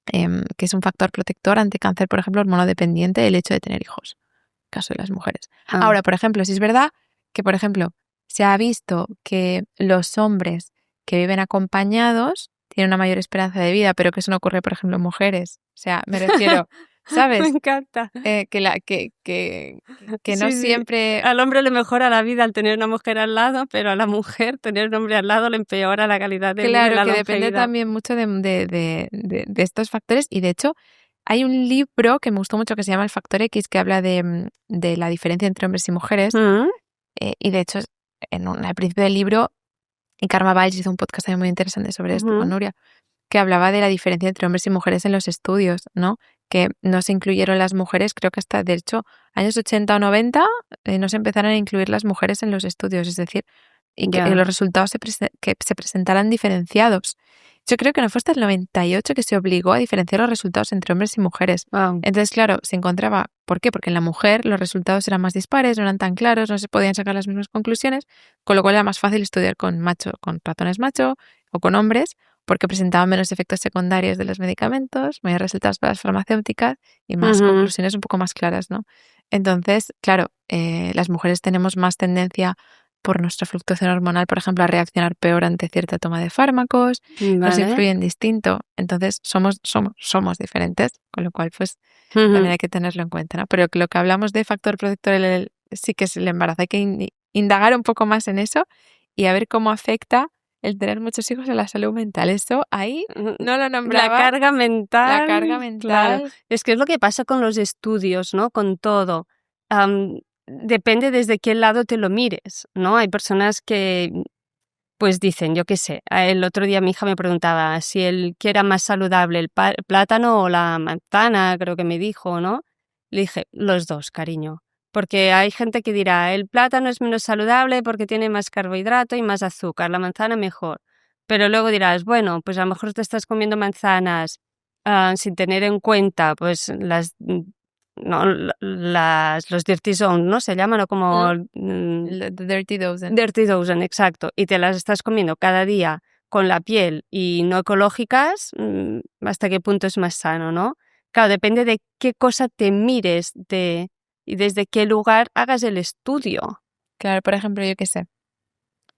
que es un factor protector ante cáncer, por ejemplo, hormonodependiente, el hecho de tener hijos, caso de las mujeres. Ah, Ahora, por ejemplo, si es verdad que, por ejemplo, se ha visto que los hombres que viven acompañados tienen una mayor esperanza de vida, pero que eso no ocurre, por ejemplo, en mujeres. O sea, me refiero, me ¿sabes? encanta. Que no Sí, sí. siempre... Al hombre le mejora la vida al tener una mujer al lado, pero a la mujer tener un hombre al lado le empeora la calidad de vida y Claro, la que depende longevidad. también mucho de estos factores. Y de hecho, hay un libro que me gustó mucho que se llama El Factor X, que habla de la diferencia entre hombres y mujeres. Mm, Y de hecho, al principio del libro, y Karma Valls hizo un podcast también muy interesante sobre esto con ujú. Nuria, que hablaba de la diferencia entre hombres y mujeres en los estudios, ¿no? Que no se incluyeron las mujeres, creo que hasta, de hecho, años 80 o 90 no se empezaron a incluir las mujeres en los estudios, es decir, y que Ya. los resultados que se presentaran diferenciados. Yo creo que no fue hasta el 98 que se obligó a diferenciar los resultados entre hombres y mujeres. Guau. Entonces, claro, se encontraba, ¿por qué? Porque en la mujer los resultados eran más dispares, no eran tan claros, no se podían sacar las mismas conclusiones, con lo cual era más fácil estudiar con ratones macho o con hombres, porque presentaban menos efectos secundarios de los medicamentos, mayores resultados para las farmacéuticas y más Ujú. conclusiones un poco más claras, ¿no? Entonces, claro, las mujeres tenemos más tendencia por nuestra fluctuación hormonal, por ejemplo, a reaccionar peor ante cierta toma de fármacos, nos Vale. influyen distinto, entonces somos diferentes, con lo cual pues Ujú. también hay que tenerlo en cuenta, ¿no? Pero lo que hablamos de factor protector sí que es el embarazo, hay que indagar un poco más en eso y a ver cómo afecta el tener muchos hijos en la salud mental. Eso ahí Ujú. no lo La nombraba, carga la carga mental, claro. mental. Es que es lo que pasa con los estudios, ¿no? Con todo. Depende desde qué lado te lo mires, ¿no? Hay personas que, pues dicen, yo qué sé, el otro día mi hija me preguntaba si qué era más saludable, el plátano o la manzana, creo que me dijo, ¿no? Le dije, los dos, cariño. Porque hay gente que dirá, el plátano es menos saludable porque tiene más carbohidrato y más azúcar, la manzana mejor. Pero luego dirás, bueno, pues a lo mejor te estás comiendo manzanas sin tener en cuenta, pues no, los dirty zone, ¿no? Se llaman, o como The Dirty Dozen. dirty dozen, exacto, y te las estás comiendo cada día con la piel y no ecológicas, ¿hasta qué punto es más sano, no? Claro, depende de qué cosa te mires y desde qué lugar hagas el estudio. Claro, por ejemplo, yo qué sé,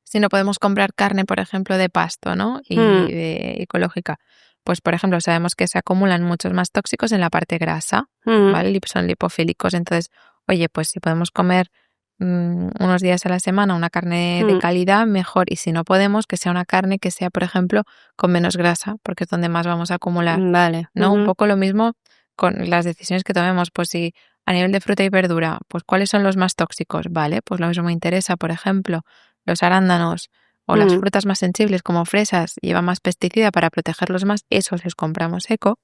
si no podemos comprar carne, por ejemplo, de pasto, ¿no? Mm, Y de ecológica, pues, por ejemplo, sabemos que se acumulan muchos más tóxicos en la parte grasa, mm, ¿vale? Son lipofílicos. Entonces, oye, pues si podemos comer unos días a la semana una carne de mm, calidad, mejor. Y si no podemos, que sea una carne que sea, por ejemplo, con menos grasa, porque es donde más vamos a acumular, vale. ¿no? Un poco lo mismo con las decisiones que tomemos. Pues si a nivel de fruta y verdura, pues ¿cuáles son los más tóxicos? Vale, pues lo mismo me interesa, por ejemplo, los arándanos o las Mm, frutas más sensibles como fresas llevan más pesticida para protegerlos más, esos les compramos eco.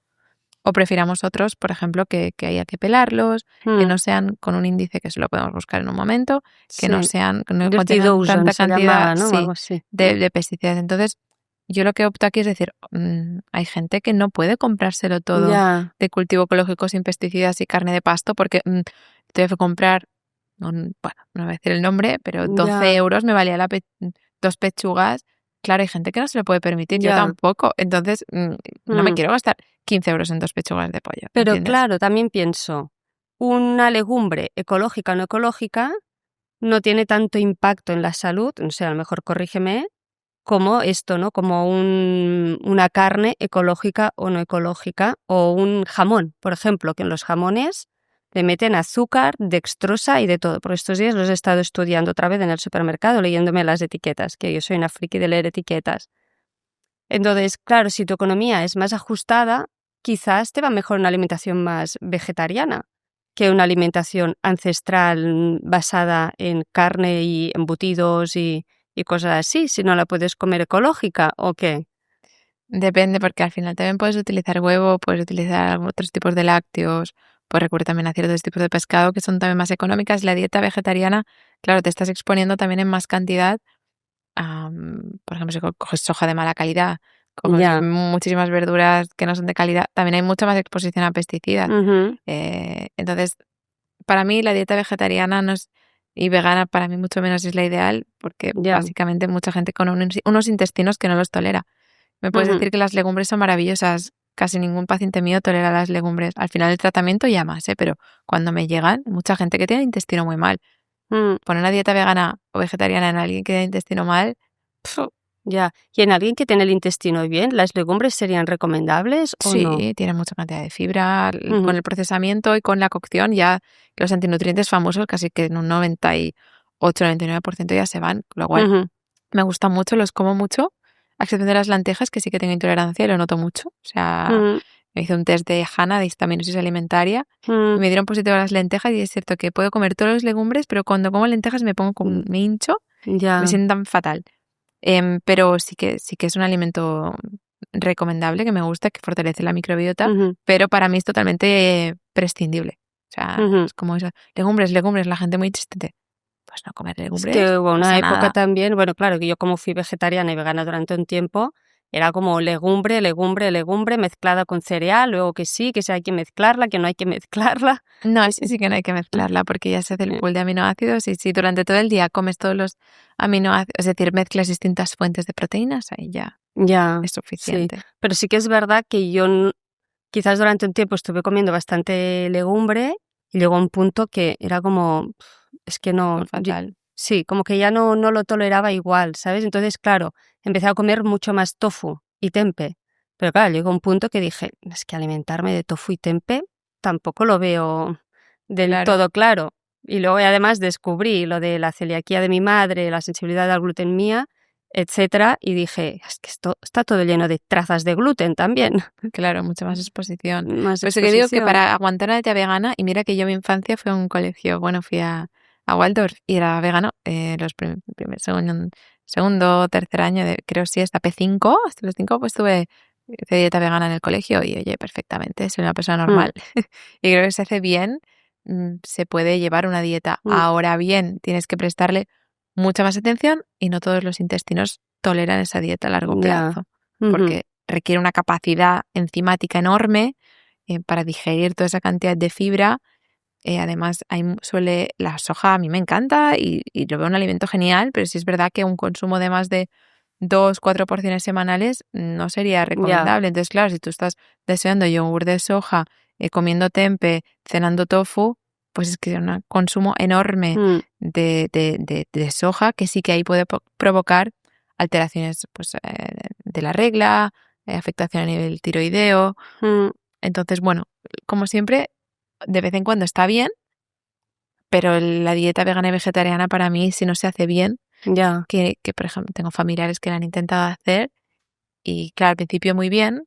O prefiramos otros, por ejemplo, que haya que pelarlos, que mm, no sean con un índice que se lo podemos buscar en un momento, que no sí. sean, que no Dirty contengan dozen tanta se cantidad, llamaba, ¿no? O sí, algo así. de pesticidas. Entonces, yo lo que opto aquí es decir, hay gente que no puede comprárselo todo Ya, de cultivo ecológico sin pesticidas y carne de pasto porque te debe comprar, bueno, no voy a decir el nombre, pero 12 ya, euros me valía dos pechugas. Claro, hay gente que no se lo puede permitir, yo ya. tampoco. Entonces, no me Mm. quiero gastar 15 euros en dos pechugas de pollo, Pero ¿entiendes? claro, también pienso, una legumbre ecológica o no ecológica no tiene tanto impacto en la salud, no sé, a lo mejor corrígeme, como esto, ¿no? Como una carne ecológica o no ecológica, o un jamón, por ejemplo, que en los jamones le meten azúcar, dextrosa y de todo. Por estos días los he estado estudiando otra vez en el supermercado, leyéndome las etiquetas, que yo soy una friki de leer etiquetas. Entonces, claro, si tu economía es más ajustada, quizás te va mejor una alimentación más vegetariana que una alimentación ancestral basada en carne y embutidos y cosas así, si no la puedes comer ecológica o qué. Depende, porque al final también puedes utilizar huevo, puedes utilizar otros tipos de lácteos, puedes recurrir también a ciertos tipos de pescado que son también más económicas. La dieta vegetariana, claro, te estás exponiendo también en más cantidad. Por ejemplo, si coges soja de mala calidad, coges Ya. muchísimas verduras que no son de calidad, también hay mucha más exposición a pesticidas. Ujú. Entonces, para mí la dieta vegetariana no es, y vegana para mí mucho menos es la ideal, porque Ya. básicamente mucha gente con unos intestinos que no los tolera. Me puedes Ujú. decir que las legumbres son maravillosas. Casi ningún paciente mío tolera las legumbres. Al final del tratamiento ya más, ¿eh? Pero cuando me llegan, mucha gente que tiene el intestino muy mal. Mm. Poner una dieta vegana o vegetariana en alguien que tiene intestino mal, ¡pfu! Ya. ¿Y en alguien que tiene el intestino bien, las legumbres serían recomendables o no? Sí, tiene mucha cantidad de fibra. Con Ujú. el procesamiento y con la cocción ya los antinutrientes famosos casi que en un 98-99% ya se van. Con lo cual Ujú. me gustan mucho, los como mucho, a excepción de las lentejas, que sí que tengo intolerancia y lo noto mucho. O sea, Ujú. me hice un test de HANA, de histaminosis alimentaria, y Mm. me dieron positivo a las lentejas y es cierto que puedo comer todas las legumbres, pero cuando como lentejas me pongo como, me hincho, me Ya. sientan fatal. Pero sí que es un alimento recomendable, que me gusta, que fortalece la microbiota, Ujú. pero para mí es totalmente prescindible. O sea, Ujú. es como eso, legumbres, la gente muy insistente. Pues no comer Es legumbres, que hubo no una pasa época nada. también, bueno, claro, que yo como fui vegetariana y vegana durante un tiempo, era como legumbre, legumbre, legumbre mezclada con cereal, luego que sí hay que mezclarla, que no hay que mezclarla. No, ese sí que no hay que mezclarla porque ya se hace el Eh, pool de aminoácidos y si durante todo el día comes todos los aminoácidos, es decir, mezclas distintas fuentes de proteínas, ahí ya Ya, es sí. suficiente. Pero sí que es verdad que yo quizás durante un tiempo estuve comiendo bastante legumbre y llegó un punto que era como, es que no, Fue fatal. sí, como que ya no lo toleraba igual, ¿sabes? Entonces, claro, empecé a comer mucho más tofu y tempe. Pero claro, llegó un punto que dije, es que alimentarme de tofu y tempe tampoco lo veo del Claro, todo claro. Y luego además descubrí lo de la celiaquía de mi madre, la sensibilidad al gluten mía, etcétera, y dije, es que esto está todo lleno de trazas de gluten también. claro, mucha más exposición. Más Pues sí que digo que exposición. para aguantar una dieta vegana, y mira que yo en mi infancia fui a un colegio, bueno, fui a Waldorf y era vegano los segundo, tercer año, creo sí, hasta P5, hasta los 5, pues tuve hice dieta vegana en el colegio y oye, perfectamente, soy una persona Mm, normal. Y creo que se hace bien, se puede llevar una dieta. mm, Ahora bien, tienes que prestarle mucha más atención y no todos los intestinos toleran esa dieta a largo ya. plazo, Ujú, porque requiere una capacidad enzimática enorme para digerir toda esa cantidad de fibra. Además, la soja a mí me encanta y lo veo un alimento genial, pero sí es verdad que un consumo de más de 2, 4 porciones semanales no sería ya. recomendable. Entonces, claro, si tú estás deseando yogur de soja, comiendo tempe, cenando tofu, pues es que es un consumo enorme Mm, de soja que sí que ahí puede provocar alteraciones pues, de la regla, afectación a nivel tiroideo. mm, Entonces, bueno, como siempre, de vez en cuando está bien, pero la dieta vegana y vegetariana para mí, si no se hace bien, ya. que por ejemplo tengo familiares que la han intentado hacer y claro, al principio muy bien,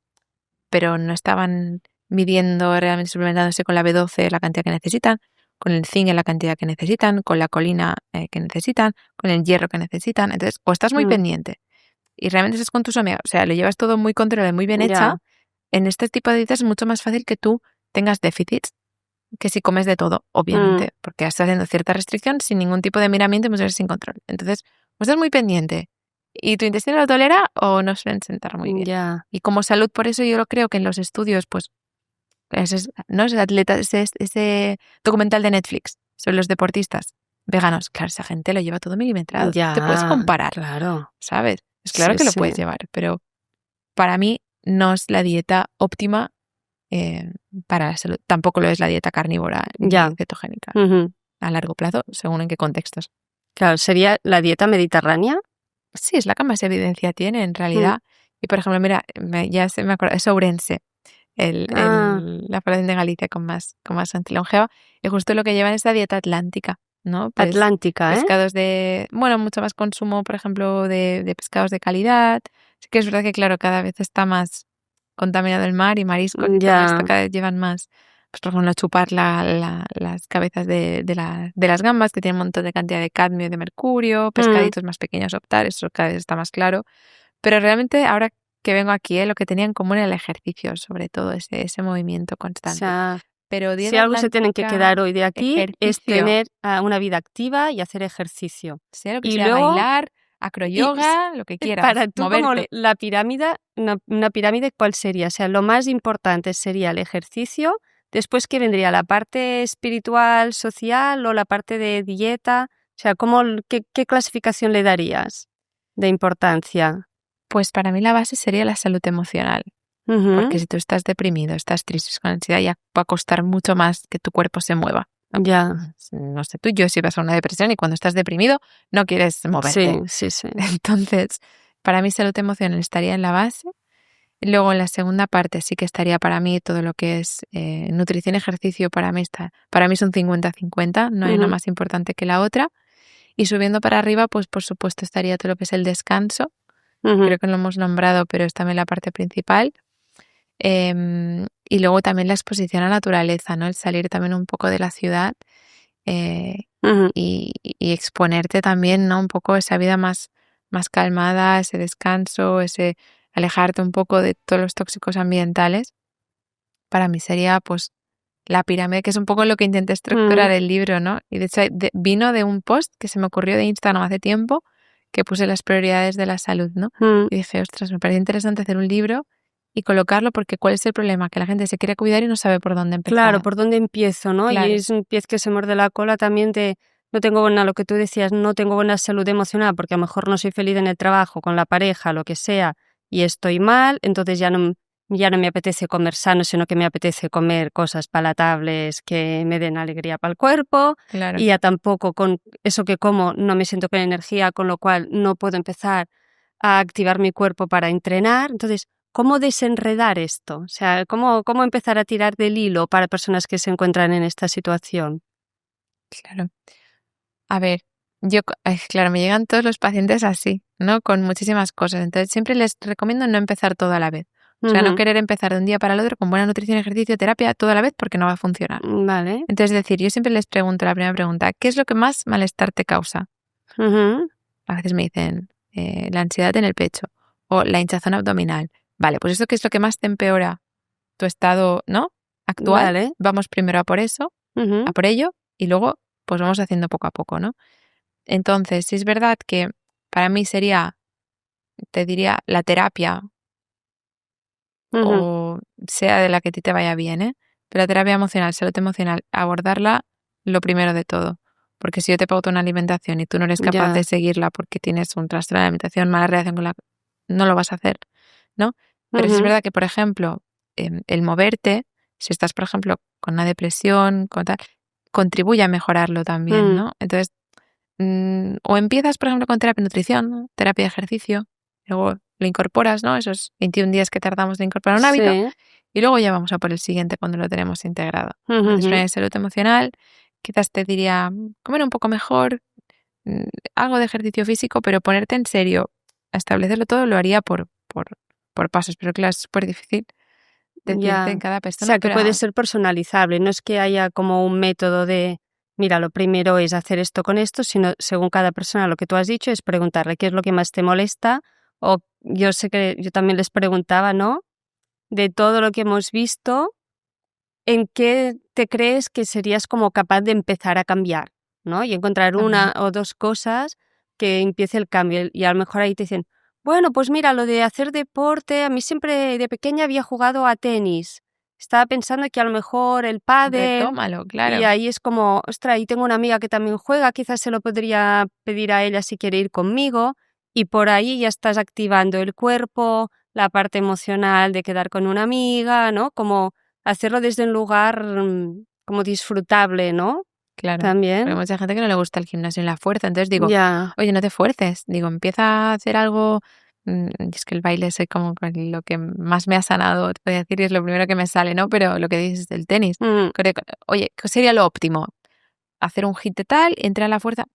pero no estaban midiendo realmente suplementándose con la B12 la cantidad que necesitan, con el zinc en la cantidad que necesitan, con la colina que necesitan, con el hierro que necesitan. Entonces, o estás muy Mm, pendiente y realmente estás con tus amigas, o sea, lo llevas todo muy controlado y muy bien hecha, ya. en este tipo de dietas es mucho más fácil que tú tengas déficits que si comes de todo, Mm, obviamente, porque estás haciendo cierta restricción sin ningún tipo de miramiento y muchas veces sin control. Entonces, o estás muy pendiente y tu intestino lo tolera o no suelen sentar muy bien. ya. Y como salud, por eso yo lo creo que en los estudios, pues, ¿no? Ese atleta, ese documental de Netflix sobre los deportistas veganos, claro, esa gente lo lleva todo milimetrado. Te puedes Ya, comparar, claro. ¿sabes? Es claro Sí, que lo sí. puedes llevar, pero para mí no es la dieta óptima eh, para la salud. Tampoco lo es la dieta carnívora ni Ya. cetogénica Ujú. a largo plazo, según en qué contextos. Claro, ¿sería la dieta mediterránea? Sí, es la que más evidencia tiene en Mm. realidad. Y por ejemplo, mira, ya se me acuerdo, es Ourense, Ah, la población de Galicia con más antilongeva, y justo lo que llevan es la dieta atlántica, ¿no? Pues atlántica, ¿eh? pescados bueno, mucho más consumo, por ejemplo, de pescados de calidad. Sí que es verdad que, claro, cada vez está más contaminado el mar y mariscos y todo esto Ya. cada vez llevan más, pues por ejemplo, chupar las cabezas de las gambas que tienen un montón de cantidad de cadmio y de mercurio, Mm. pescaditos más pequeños optar, eso cada vez está más claro. Pero realmente ahora que vengo aquí, lo que tenía en común era el ejercicio, sobre todo ese movimiento O constante. sea, Pero si dieta algo se tienen que atlántica, quedar hoy de aquí es ejercicio, tener una vida activa y hacer ejercicio. sea lo que Y sea, luego, bailar, y acroyoga, lo que para quieras, tú como moverte. la pirámide, una pirámide, ¿cuál sería? O sea, lo más importante sería el ejercicio, después ¿qué vendría? ¿La parte espiritual, social o la parte de dieta? O sea, qué clasificación le darías de importancia? Pues para mí la base sería la salud emocional, porque Ujú, si tú estás deprimido, estás triste, con ansiedad, ya va a costar mucho más que tu cuerpo se mueva. ya, No sé tú, yo si vas a una depresión y cuando estás deprimido no quieres moverte. sí, sí, sí. Entonces, para mí salud emocional estaría en la base. Luego en la segunda parte sí que estaría para mí todo lo que es nutrición, ejercicio, para mí es un 50-50, no hay una Ujú, más importante que la otra. Y subiendo para arriba, pues por supuesto estaría todo lo que es el descanso, ujú, creo que lo hemos nombrado, pero es también la parte principal. Y luego también la exposición a la naturaleza, ¿no? El salir también un poco de la ciudad eh, ujú. y exponerte también, ¿no? Un poco esa vida más calmada, ese descanso, ese alejarte un poco de todos los tóxicos ambientales, para mí sería pues la pirámide, que es un poco lo que intenté estructurar el libro, ¿no? Y de hecho vino de un post que se me ocurrió de Instagram hace tiempo, que puse las prioridades de la salud, ¿no? Y dije, ostras, me parece interesante hacer un libro y colocarlo porque ¿cuál es el problema? Que la gente se quiere cuidar y no sabe por dónde empezar. Claro, ¿por dónde empiezo, no? Claro. Y es un pez que se muerde la cola también de no tengo buena, lo que tú decías, no tengo buena salud emocional porque a lo mejor no soy feliz en el trabajo, con la pareja, lo que sea, y estoy mal, entonces ya no me apetece comer sano, sino que me apetece comer cosas palatables que me den alegría para el cuerpo. Claro. Y ya tampoco con eso que como no me siento con energía, con lo cual no puedo empezar a activar mi cuerpo para entrenar. Entonces, ¿cómo desenredar esto? O sea, ¿cómo empezar a tirar del hilo para personas que se encuentran en esta situación? Claro. A ver, claro, me llegan todos los pacientes así, ¿no? Con muchísimas cosas. Entonces, siempre les recomiendo no empezar todo a la vez. O sea, no querer empezar de un día para el otro con buena nutrición, ejercicio, terapia, todo a la vez porque no va a funcionar. Vale. Entonces, es decir, yo siempre les pregunto la primera pregunta, ¿qué es lo que más malestar te causa? A veces me dicen la ansiedad en el pecho o la hinchazón abdominal. Vale, pues eso, ¿qué es lo que más te empeora tu estado, ¿no? Actual. Vale. Vamos primero a por eso, a por ello, y luego pues vamos haciendo poco a poco, ¿no? Entonces, sí es verdad que para mí sería, te diría, la terapia, o sea de la que a ti te vaya bien, ¿eh? Pero la terapia emocional, salud emocional, abordarla lo primero de todo. Porque si yo te pauto una alimentación y tú no eres capaz Ya. de seguirla porque tienes un trastorno de alimentación, mala relación con la... no lo vas a hacer, ¿no? Pero sí es verdad que, por ejemplo, el moverte, si estás, por ejemplo, con una depresión, con tal, contribuye a mejorarlo también, ¿no? Entonces, o empiezas, por ejemplo, con terapia de nutrición, ¿no? Terapia de ejercicio, luego lo incorporas, ¿no? Esos 21 días que tardamos de incorporar un hábito, Sí. y luego ya vamos a por el siguiente cuando lo tenemos integrado. Entonces, primero salud emocional, quizás te diría comer un poco mejor, algo de ejercicio físico, pero ponerte en serio a establecerlo todo lo haría por pasos, pero claro, es súper difícil decirte Ya. en cada O persona. sea, que Pero puede ser personalizable, no es que haya como un método de, mira, lo primero es hacer esto con esto, sino según cada persona, lo que tú has dicho es preguntarle qué es lo que más te molesta, o yo sé que yo también les preguntaba, ¿no? De todo lo que hemos visto, ¿en qué te crees que serías como capaz de empezar a cambiar, ¿no? Y encontrar una o dos cosas que empiece el cambio. Y a lo mejor ahí te dicen, bueno, pues mira, lo de hacer deporte, a mí siempre de pequeña había jugado a tenis. Estaba pensando que a lo mejor el pádel, retómalo, claro. y ahí es como, ostras, ahí tengo una amiga que también juega, quizás se lo podría pedir a ella si quiere ir conmigo, y por ahí ya estás activando el cuerpo, la parte emocional de quedar con una amiga, ¿no? Como hacerlo desde un lugar como disfrutable, ¿no? Claro. También. Pero hay mucha gente que no le gusta el gimnasio y la fuerza. Entonces digo, Ya. oye, no te fuerces. Digo, empieza a hacer algo. Es que el baile es como lo que más me ha sanado, te voy a decir, y es lo primero que me sale, ¿no? Pero lo que dices del tenis. Oye, ¿qué sería lo óptimo? Hacer un hit de tal, entrar a la fuerza.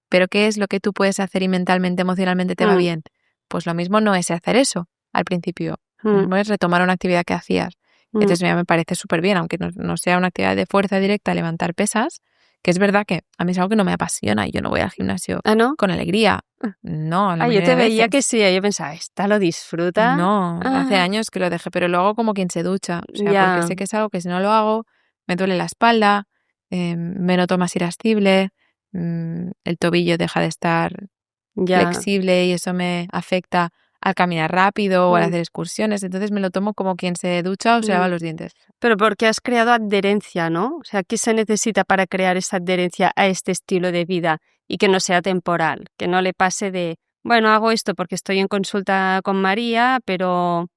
Pero ¿qué es lo que tú puedes hacer y mentalmente, emocionalmente te va bien? Pues lo mismo no es hacer eso al principio. Lo mismo es retomar una actividad que hacías. Entonces me parece súper bien, aunque no sea una actividad de fuerza directa, levantar pesas, que es verdad que a mí es algo que no me apasiona y yo no voy al gimnasio ¿Ah, no? con alegría. No, la Yo mayoría te de veía veces. que sí, yo pensaba, ¿esta lo disfruta? No, hace Ah, años que lo dejé, pero lo hago como quien se ducha. O sea, porque ya, sé que es algo que si no lo hago, me duele la espalda, me noto más irascible, el tobillo deja de estar ya. flexible y eso me afecta al caminar rápido o al Mm, hacer excursiones. Entonces me lo tomo como quien se ducha o se lava mm. los dientes. Pero porque has creado adherencia, ¿no? O sea, ¿qué se necesita para crear esa adherencia a este estilo de vida y que no sea temporal? Que no le pase de, bueno, hago esto porque estoy en consulta con María, pero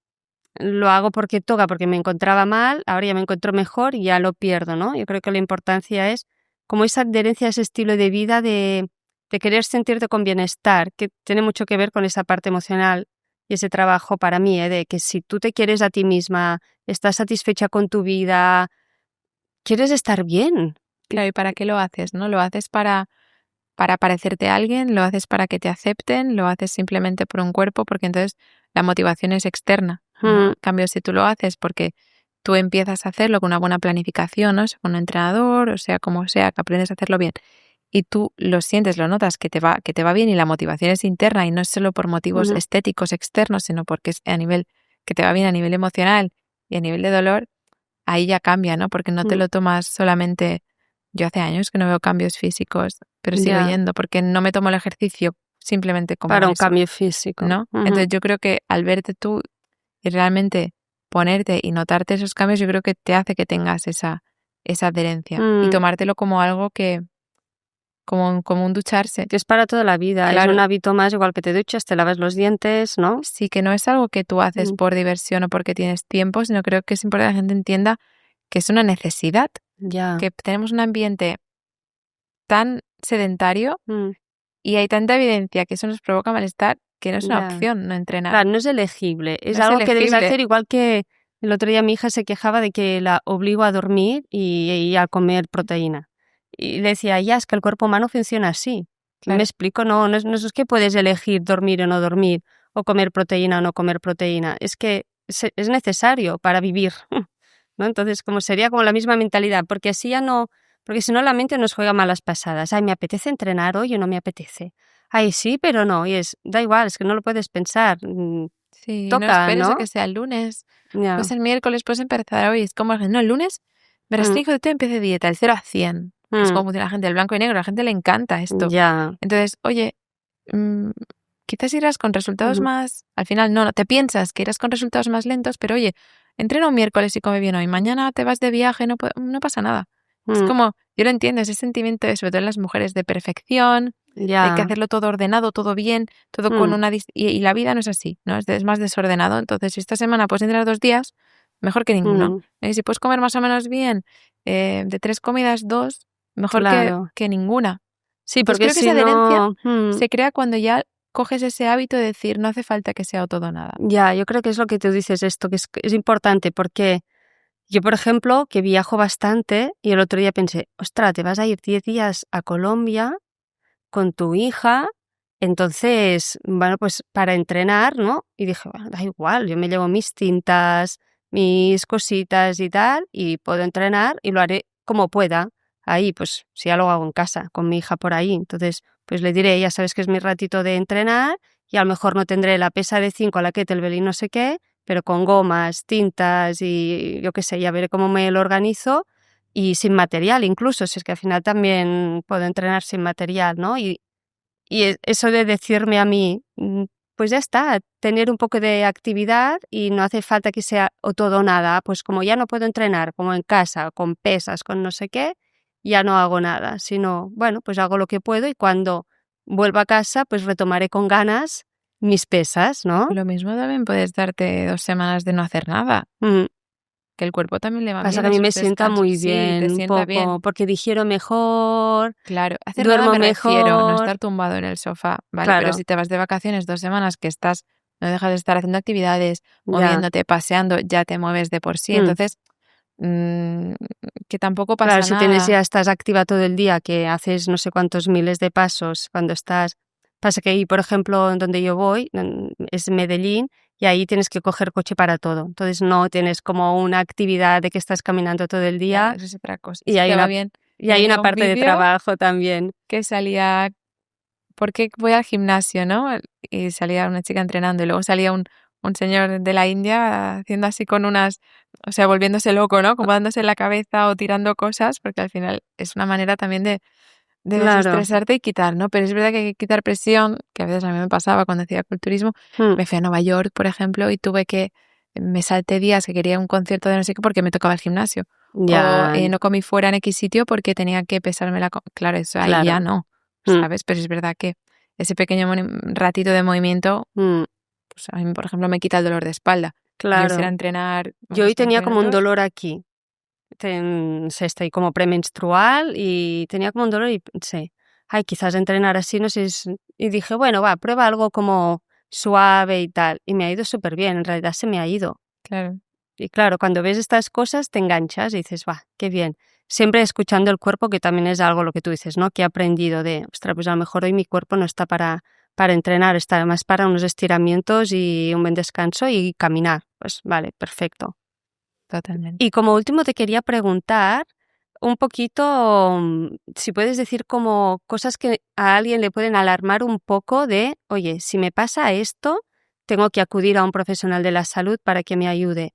lo hago porque toca, porque me encontraba mal, ahora ya me encuentro mejor y ya lo pierdo, ¿no? Yo creo que la importancia es como esa adherencia a ese estilo de vida de querer sentirte con bienestar, que tiene mucho que ver con esa parte emocional y ese trabajo para mí, de que si tú te quieres a ti misma, estás satisfecha con tu vida, quieres estar bien. Claro, ¿y para qué lo haces? ¿No? ¿Lo haces para parecerte a alguien? ¿Lo haces para que te acepten? ¿Lo haces simplemente por un cuerpo? Porque entonces la motivación es externa, ¿no? En cambio, si tú lo haces porque tú empiezas a hacerlo con una buena planificación, ¿no? O sea, con un entrenador, o sea, como sea, que aprendes a hacerlo bien, y tú lo sientes, lo notas, que te va bien y la motivación es interna y no es solo por motivos estéticos externos, sino porque es a nivel que te va bien a nivel emocional y a nivel de dolor, ahí ya cambia, ¿no? Porque no te Mm, lo tomas solamente. Yo hace años que no veo cambios físicos, pero sigo ya, yendo porque no me tomo el ejercicio simplemente como para un eso, cambio físico. ¿no? Ujú. Entonces yo creo que al verte tú y realmente ponerte y notarte esos cambios, yo creo que te hace que tengas esa adherencia y Mm, tomártelo como algo que, como un ducharse. que es para toda la vida, es un Claro, hábito más, igual que te duchas, te lavas los dientes, ¿no? sí que no es algo que tú haces Mm, por diversión o porque tienes tiempo, sino creo que es importante que la gente entienda que es una necesidad, ya. que tenemos un ambiente tan sedentario Mm, y hay tanta evidencia que eso nos provoca malestar que no es una ya. opción no entrenar. Claro, no es elegible, No es es algo que debes elegible. hacer igual que el otro día mi hija se quejaba de que la obligo a dormir y a comer proteína. Y le decía, ya, es que el cuerpo humano funciona así. Me Claro, explico, no es que puedes elegir dormir o no dormir, o comer proteína o no comer proteína, es que es necesario para vivir, ¿no? Entonces, como sería como la misma mentalidad, porque así ya no, porque si no la mente nos juega malas pasadas. Ay, ¿me apetece entrenar hoy o no me apetece? Ay, sí, pero no, y da igual, es que no lo puedes pensar. sí, no Toca, esperes a ¿no? que sea el lunes, puede Ya. ser miércoles, puedes empezar hoy. Es como, no, el lunes me Mm, restringo de todo y empiezo dieta, el 0 a 100, que es mm, como funciona la gente, el blanco y negro, a la gente le encanta esto. ya. Entonces, oye, mm, quizás irás con resultados Ujú, más, al final no, te piensas que irás con resultados más lentos, pero oye, entrena un miércoles y come bien hoy, mañana te vas de viaje, no pasa nada. Es mm, como, yo lo entiendo, ese sentimiento, sobre todo en las mujeres, de perfección, de que ya. hacerlo todo ordenado, todo bien, todo con Mm, una. Y la vida no es así, ¿no? Es más desordenado. Entonces, si esta semana puedes entrenar 2 días, mejor que ninguno. mm, Y si puedes comer más o menos bien, de 3 comidas, 2, mejor claro. que ninguna. Sí, Entonces, porque creo que si esa adherencia no, se crea cuando ya coges ese hábito de decir, no hace falta que sea todo o nada. ya, yo creo que es lo que tú dices esto, que es importante, porque yo, por ejemplo, que viajo bastante y el otro día pensé, ostras, te vas a ir 10 días a Colombia con tu hija, entonces, bueno, pues para entrenar, ¿no? Y dije, bueno, da igual, yo me llevo mis cintas, mis cositas y tal, y puedo entrenar y lo haré como pueda. Ahí, pues, si ya lo hago en casa, con mi hija por ahí. Entonces, pues le diré, ya sabes que es mi ratito de entrenar y a lo mejor no tendré la pesa de 5 la kettlebell y no sé qué, pero con gomas, tintas y yo qué sé, ya veré cómo me lo organizo y sin material incluso, si es que al final también puedo entrenar sin material, ¿no? Y eso de decirme a mí, pues ya está, tener un poco de actividad y no hace falta que sea o todo o nada, pues como ya no puedo entrenar, como en casa, con pesas, con no sé qué, ya no hago nada, sino, bueno, pues hago lo que puedo y cuando vuelva a casa, pues retomaré con ganas mis pesas, ¿no? Lo mismo también puedes darte 2 semanas de no hacer nada, Mm. que el cuerpo también le van Pasa bien que a mí esos me sienta descansos. muy Sí, te bien un sienta bien. poco, porque digiero mejor, Claro, hacer nada duermo me refiero, no mejor, estar tumbado en el sofá, ¿vale? Pero claro, si te vas de vacaciones 2 semanas que estás, no dejas de estar haciendo actividades, ya. moviéndote, paseando, ya te mueves de por sí. Mm. Entonces, mm, que tampoco Claro, pasa si tienes nada. ya estás activa todo el día, que haces no sé cuántos miles de pasos cuando estás pasa que ahí, por ejemplo, en donde yo voy, es Medellín, y ahí tienes que coger coche para todo. Entonces, no tienes como una actividad de que estás caminando todo el Claro, día eso es otra cosa. y Eso hay te va una bien. y Me hay una veía un parte de vídeo trabajo también. que salía, ¿por qué voy al gimnasio, no? Y salía una chica entrenando y luego salía un señor de la India haciendo así con unas, o sea, volviéndose loco, ¿no? Como dándose en la cabeza o tirando cosas, porque al final es una manera también de Claro. desestresarte y quitar, ¿no? Pero es verdad que hay que quitar presión, que a veces a mí me pasaba cuando hacía culturismo. Mm, Me fui a Nueva York, por ejemplo, y me salté días que quería un concierto de no sé qué porque me tocaba el gimnasio. O ya, no comí fuera en X sitio porque tenía que pesarme Claro, eso ahí ya claro. no, Mm, ¿sabes? Pero es verdad que ese pequeño ratito de movimiento, mm, pues a mí, por ejemplo, me quita el dolor de espalda. Yo quisiera claro. entrenar, Yo aunque hoy sean tenía 20 como un minutos, dolor aquí. Estoy como premenstrual y tenía como un dolor y pensé, ay, quizás entrenar así, no sé, y dije, bueno, va, prueba algo como suave y tal. Y me ha ido súper bien, en realidad se me ha ido. claro, Y claro, cuando ves estas cosas te enganchas y dices, va, qué bien. Siempre escuchando el cuerpo, que también es algo lo que tú dices, ¿no? Que he aprendido de, ostras, pues a lo mejor hoy mi cuerpo no está para entrenar, está más para unos estiramientos y un buen descanso y caminar. Pues vale, perfecto. totalmente. Y como último te quería preguntar un poquito, si puedes decir como cosas que a alguien le pueden alarmar un poco de, oye, si me pasa esto, tengo que acudir a un profesional de la salud para que me ayude.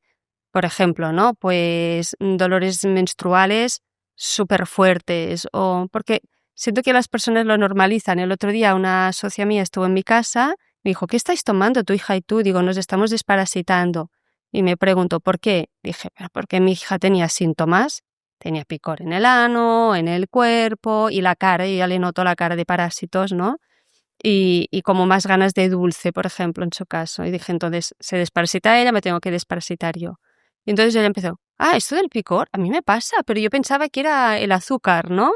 por ejemplo, ¿no? Pues dolores menstruales súper fuertes o porque siento que las personas lo normalizan. El otro día una socia mía estuvo en mi casa, me dijo, ¿qué estáis tomando tu hija y tú? Digo, nos estamos desparasitando. Y me preguntó, ¿por qué? Dije, pero porque mi hija tenía síntomas, tenía picor en el ano, en el cuerpo y la cara, y ya le noto la cara de parásitos, ¿no? Y como más ganas de dulce, por ejemplo, en su caso. Y dije, entonces, se desparasita ella, me tengo que desparasitar yo. Y entonces ella empezó, esto del picor, a mí me pasa, pero yo pensaba que era el azúcar, ¿no?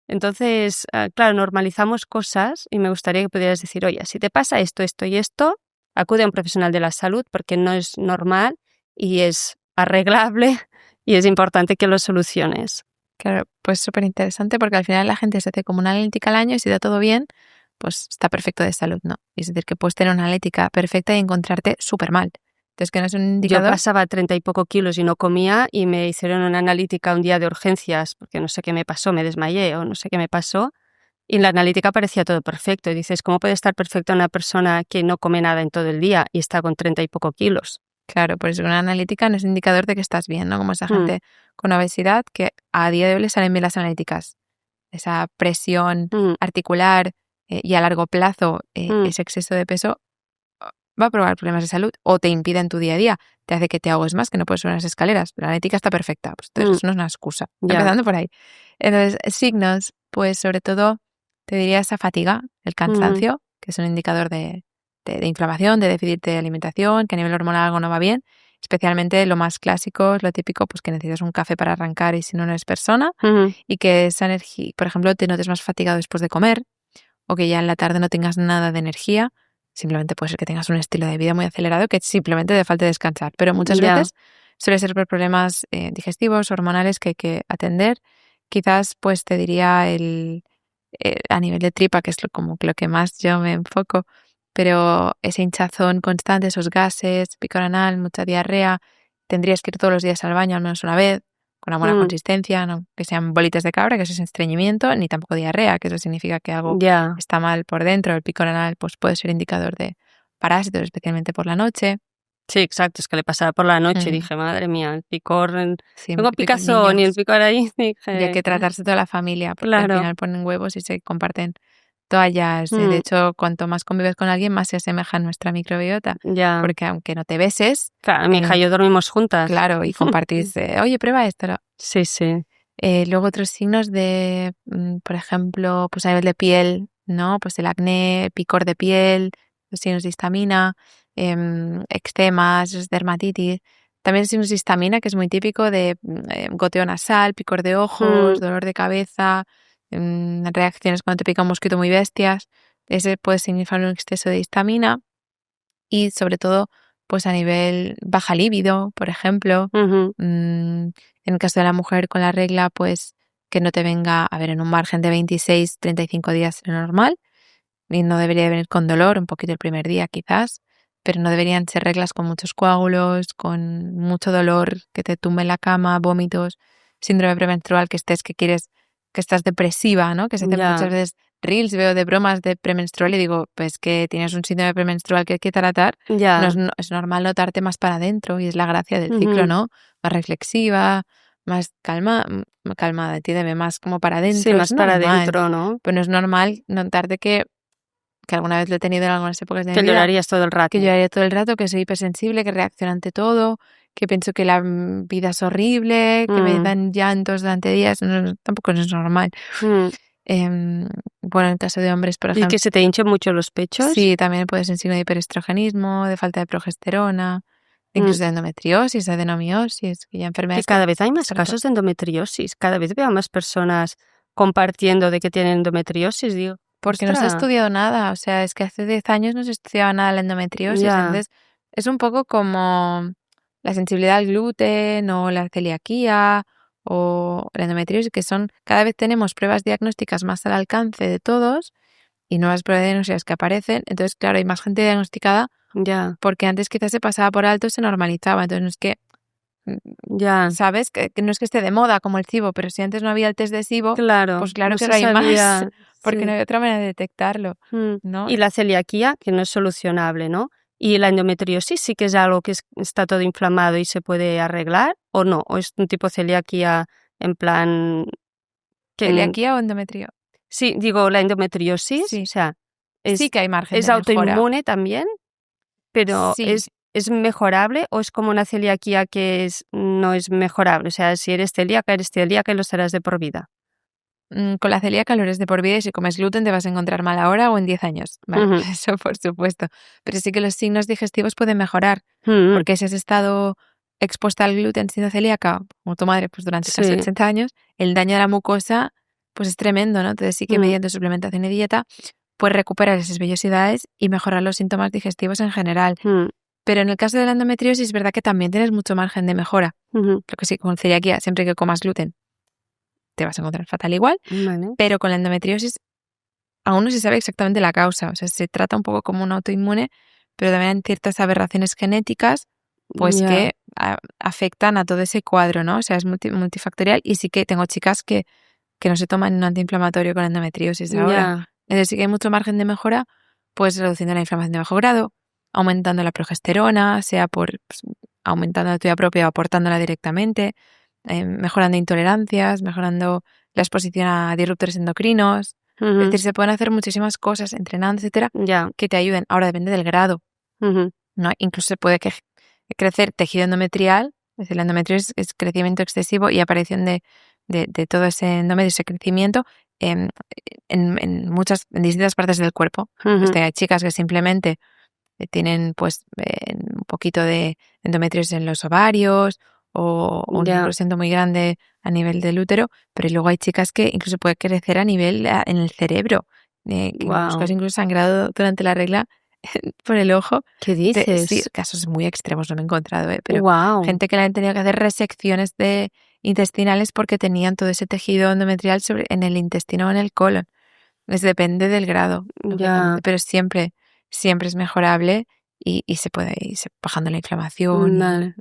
Entonces, claro, normalizamos cosas y me gustaría que pudieras decir, oye, si te pasa esto, esto y esto, acude a un profesional de la salud porque no es normal y es arreglable y es importante que lo soluciones. Claro, pues súper interesante porque al final la gente se hace como una analítica al año y si da todo bien, pues está perfecto de salud, ¿no? Es decir, que puedes tener una analítica perfecta y encontrarte súper mal. Entonces, que no es un indicador. Yo pasaba 30 y poco kilos y no comía y me hicieron una analítica un día de urgencias porque no sé qué me pasó, me desmayé o no sé qué me pasó y en la analítica parecía todo perfecto. Y dices, ¿cómo puede estar perfecta una persona que no come nada en todo el día y está con 30 y poco kilos? Claro, por eso una analítica no es indicador de que estás bien, ¿no? Como esa gente con obesidad que a día de hoy le salen bien las analíticas. Esa presión articular y a largo plazo ese exceso de peso va a provocar problemas de salud o te impide en tu día a día, te hace que te ahogues más, que no puedes subir las escaleras. La analítica está perfecta, pues entonces eso no es una excusa. Empezando por ahí. Entonces, signos, pues sobre todo te diría esa fatiga, el cansancio, que es un indicador de inflamación, de déficit de alimentación, que a nivel hormonal algo no va bien. Especialmente lo más clásico, lo típico, pues que necesitas un café para arrancar y si no, no eres persona. Y que esa energía, por ejemplo, te notes más fatigado después de comer o que ya en la tarde no tengas nada de energía. Simplemente puede ser que tengas un estilo de vida muy acelerado que simplemente te falte descansar. Pero muchas veces suele ser por problemas digestivos, hormonales que hay que atender. Quizás pues te diría a nivel de tripa, que es como lo que más yo me enfoco, pero ese hinchazón constante, esos gases, picor anal, mucha diarrea, tendrías que ir todos los días al baño al menos una vez, con una buena consistencia, no que sean bolitas de cabra, que eso es estreñimiento, ni tampoco diarrea, que eso significa que algo está mal por dentro. El picor anal pues puede ser indicador de parásitos, especialmente por la noche. Sí, exacto, es que le pasaba por la noche y dije, madre mía, el picor, Sí, tengo picazón y el picor ahí, y hay dije, que tratarse toda la familia, porque al claro. final ponen huevos y se comparten toallas. De hecho, cuanto más convives con alguien, más se asemeja a nuestra microbiota. Ya. Porque aunque no te beses, Claro, mi hija y yo dormimos juntas. claro, y compartís, oye, prueba esto. Sí, sí. Luego otros signos de, por ejemplo, pues a nivel de piel, ¿no? Pues el acné, picor de piel, los signos de histamina, eczemas, dermatitis. También signos de histamina, que es muy típico de goteo nasal, picor de ojos, dolor de cabeza, reacciones cuando te pica un mosquito muy bestias. Ese puede significar un exceso de histamina y sobre todo pues a nivel baja libido, por ejemplo. En el caso de la mujer con la regla, pues que no te venga, a ver, en un margen de 26-35 días es normal y no debería venir con dolor, un poquito el primer día quizás, pero no deberían ser reglas con muchos coágulos, con mucho dolor, que te tumbe en la cama, vómitos, síndrome premenstrual, que estás depresiva, ¿no? Que se hacen muchas veces reels, veo de bromas de premenstrual y digo, pues que tienes un síndrome premenstrual que hay que tratar. Es normal notarte más para adentro y es la gracia del ciclo, ¿no? Más reflexiva, más calmada, entiéndeme, más como para adentro. Sí, más para adentro, ¿no? Pero no es normal notarte que alguna vez lo he tenido en algunas épocas de mi Que vida. llorarías todo el rato. Que lloraría todo el rato, que soy hipersensible, que reacciono ante todo, que pienso que la vida es horrible, que me dan llantos durante días. No, tampoco es normal. Bueno, en el caso de hombres, por ejemplo. ¿Y que se te hinchen mucho los pechos? Sí, también puede ser signo de hiperestrogenismo, de falta de progesterona, incluso de endometriosis, de adenomiosis, que ya enfermedades. Que cada vez hay más casos de endometriosis. Cada vez veo más personas compartiendo de que tienen endometriosis, digo. Porque no se ha estudiado nada, o sea, es que hace 10 años no se estudiaba nada la endometriosis, entonces es un poco como la sensibilidad al gluten o la celiaquía o la endometriosis, que cada vez tenemos pruebas diagnósticas más al alcance de todos y nuevas pruebas diagnósticas que aparecen, entonces claro, hay más gente diagnosticada porque antes quizás se pasaba por alto, se normalizaba, entonces no es que ¿sabes? Que no es que esté de moda como el SIBO, pero si antes no había el test de SIBO, pues claro que ahora hay más, porque no hay otra manera de detectarlo, ¿no? Y la celiaquía, que no es solucionable, ¿no? ¿Y la endometriosis sí que es algo que está todo inflamado y se puede arreglar o no? ¿O es un tipo celiaquía en plan... ¿Celiaquía o endometrio? Sí, digo, la endometriosis, Sí. o sea, Sí que hay margen es de mejora. autoinmune también, pero Sí. ¿es mejorable o es como una celiaquía que no es mejorable? O sea, si eres celíaca y lo serás de por vida. Con la celíaca lo eres de por vida y si comes gluten te vas a encontrar mal ahora o en 10 años, ¿vale? Ujú. Eso por supuesto. Pero sí que los signos digestivos pueden mejorar, Mm, porque si has estado expuesta al gluten siendo celíaca, como tu madre, pues durante casi sí. 80 años, el daño a la mucosa pues es tremendo, ¿no? Entonces sí que mediante suplementación y dieta puedes recuperar esas vellosidades y mejorar los síntomas digestivos en general. Pero en el caso de la endometriosis es verdad que también tienes mucho margen de mejora. Lo que sí, con celiaquía, siempre que comas gluten, te vas a encontrar fatal igual. Vale. Pero con la endometriosis aún no se sabe exactamente la causa. O sea, se trata un poco como un autoinmune, pero también hay ciertas aberraciones genéticas pues Ya. que afectan a todo ese cuadro, ¿no? O sea, es multifactorial y sí que tengo chicas que no se toman un antiinflamatorio con endometriosis ahora. Ya. Entonces sí que hay mucho margen de mejora, pues reduciendo la inflamación de bajo grado, aumentando la progesterona, sea por aumentando la tuya propia o aportándola directamente, mejorando intolerancias, mejorando la exposición a disruptores endocrinos. Es Ujú. decir, se pueden hacer muchísimas cosas, entrenando, etcétera, Ya. que te ayuden. Ahora depende del grado, Ujú. ¿no? Incluso se puede crecer tejido endometrial, es decir, la endometriosis es crecimiento excesivo y aparición de todo ese endometrio, ese crecimiento en distintas partes del cuerpo. Pues Ujú. hay chicas que simplemente tienen pues un poquito de endometriosis en los ovarios o un Ya. crecimiento muy grande a nivel del útero, pero luego hay chicas que incluso puede crecer a nivel en el cerebro, que en algunos Guau. casos incluso sangrado durante la regla por el ojo. ¿Qué Sí, dices? casos muy extremos no me he encontrado, pero Guau. gente que le han tenido que hacer resecciones intestinales porque tenían todo ese tejido endometrial en el intestino o en el colon. Depende del grado, Ya. lógicamente, pero siempre es mejorable y se puede ir bajando la inflamación y Vale.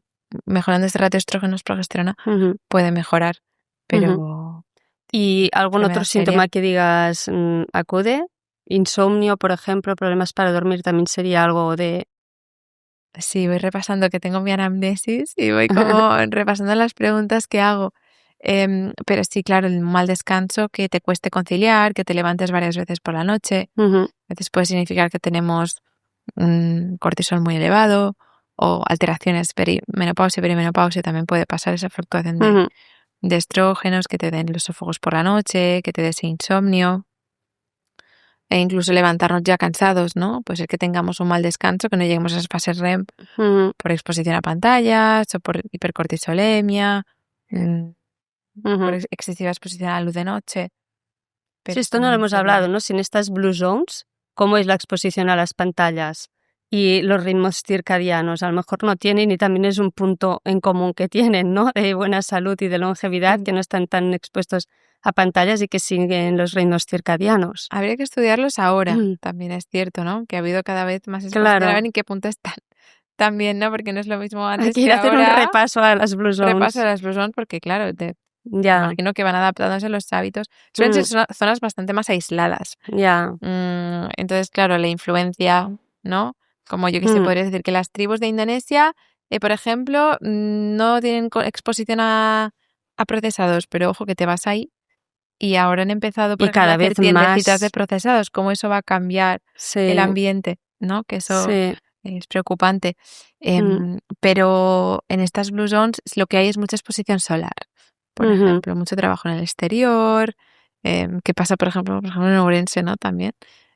mejorando este ratio estrógenos progesterona Ujú. puede mejorar, Ujú. pero ¿Y algún otro enfermedad seria. síntoma que digas acude? Insomnio, por ejemplo, problemas para dormir también sería algo de... Sí, voy repasando que tengo mi anamnesis y voy como repasando las preguntas que hago. Pero sí, claro, el mal descanso, que te cueste conciliar, que te levantes varias veces por la noche. Ujú. A veces puede significar que tenemos un cortisol muy elevado o alteraciones menopausia y perimenopausia. También puede pasar esa fluctuación Ujú. de estrógenos, que te den los sofocos por la noche, que te dé ese insomnio. E incluso levantarnos ya cansados, ¿no? Puede ser que tengamos un mal descanso, que no lleguemos a esas fases REM Ujú. por exposición a pantallas o por hipercortisolemia, por Ujú. excesiva exposición a la luz de noche, Sí, pero esto no lo también hemos hablado, sería... ¿no? Sin estas blue zones, ¿cómo es la exposición a las pantallas y los ritmos circadianos? A lo mejor no tienen y también es un punto en común que tienen, ¿no? De buena salud y de longevidad, que no están tan expuestos a pantallas y que siguen los ritmos circadianos. Habría que estudiarlos ahora, también es cierto, ¿no? Que ha habido cada vez más exposición, a ver Claro, en qué punto están también, ¿no? Porque no es lo mismo hay antes que ir que a hacer un ahora. repaso a las blue Repaso de zones. las personas porque, claro, Ya, imagino que van adaptándose a los hábitos. Suelen ser mm, zonas bastante más aisladas. ya, Entonces, claro, la influencia, ¿no? Como yo que sé, mm, podría decir que las tribus de Indonesia, por ejemplo, no tienen exposición a procesados, pero ojo que te vas ahí y ahora han empezado, por y ejemplo, a cada hacer vez tiendecitas de más. procesados. ¿Cómo eso va a cambiar el Sí, ambiente? ¿No? Que eso sí, es preocupante. mm, Pero en estas Blue Zones lo que hay es mucha exposición solar, por ujú. ejemplo, mucho trabajo en el exterior, que pasa, por ejemplo, en Ourense, ¿no? También.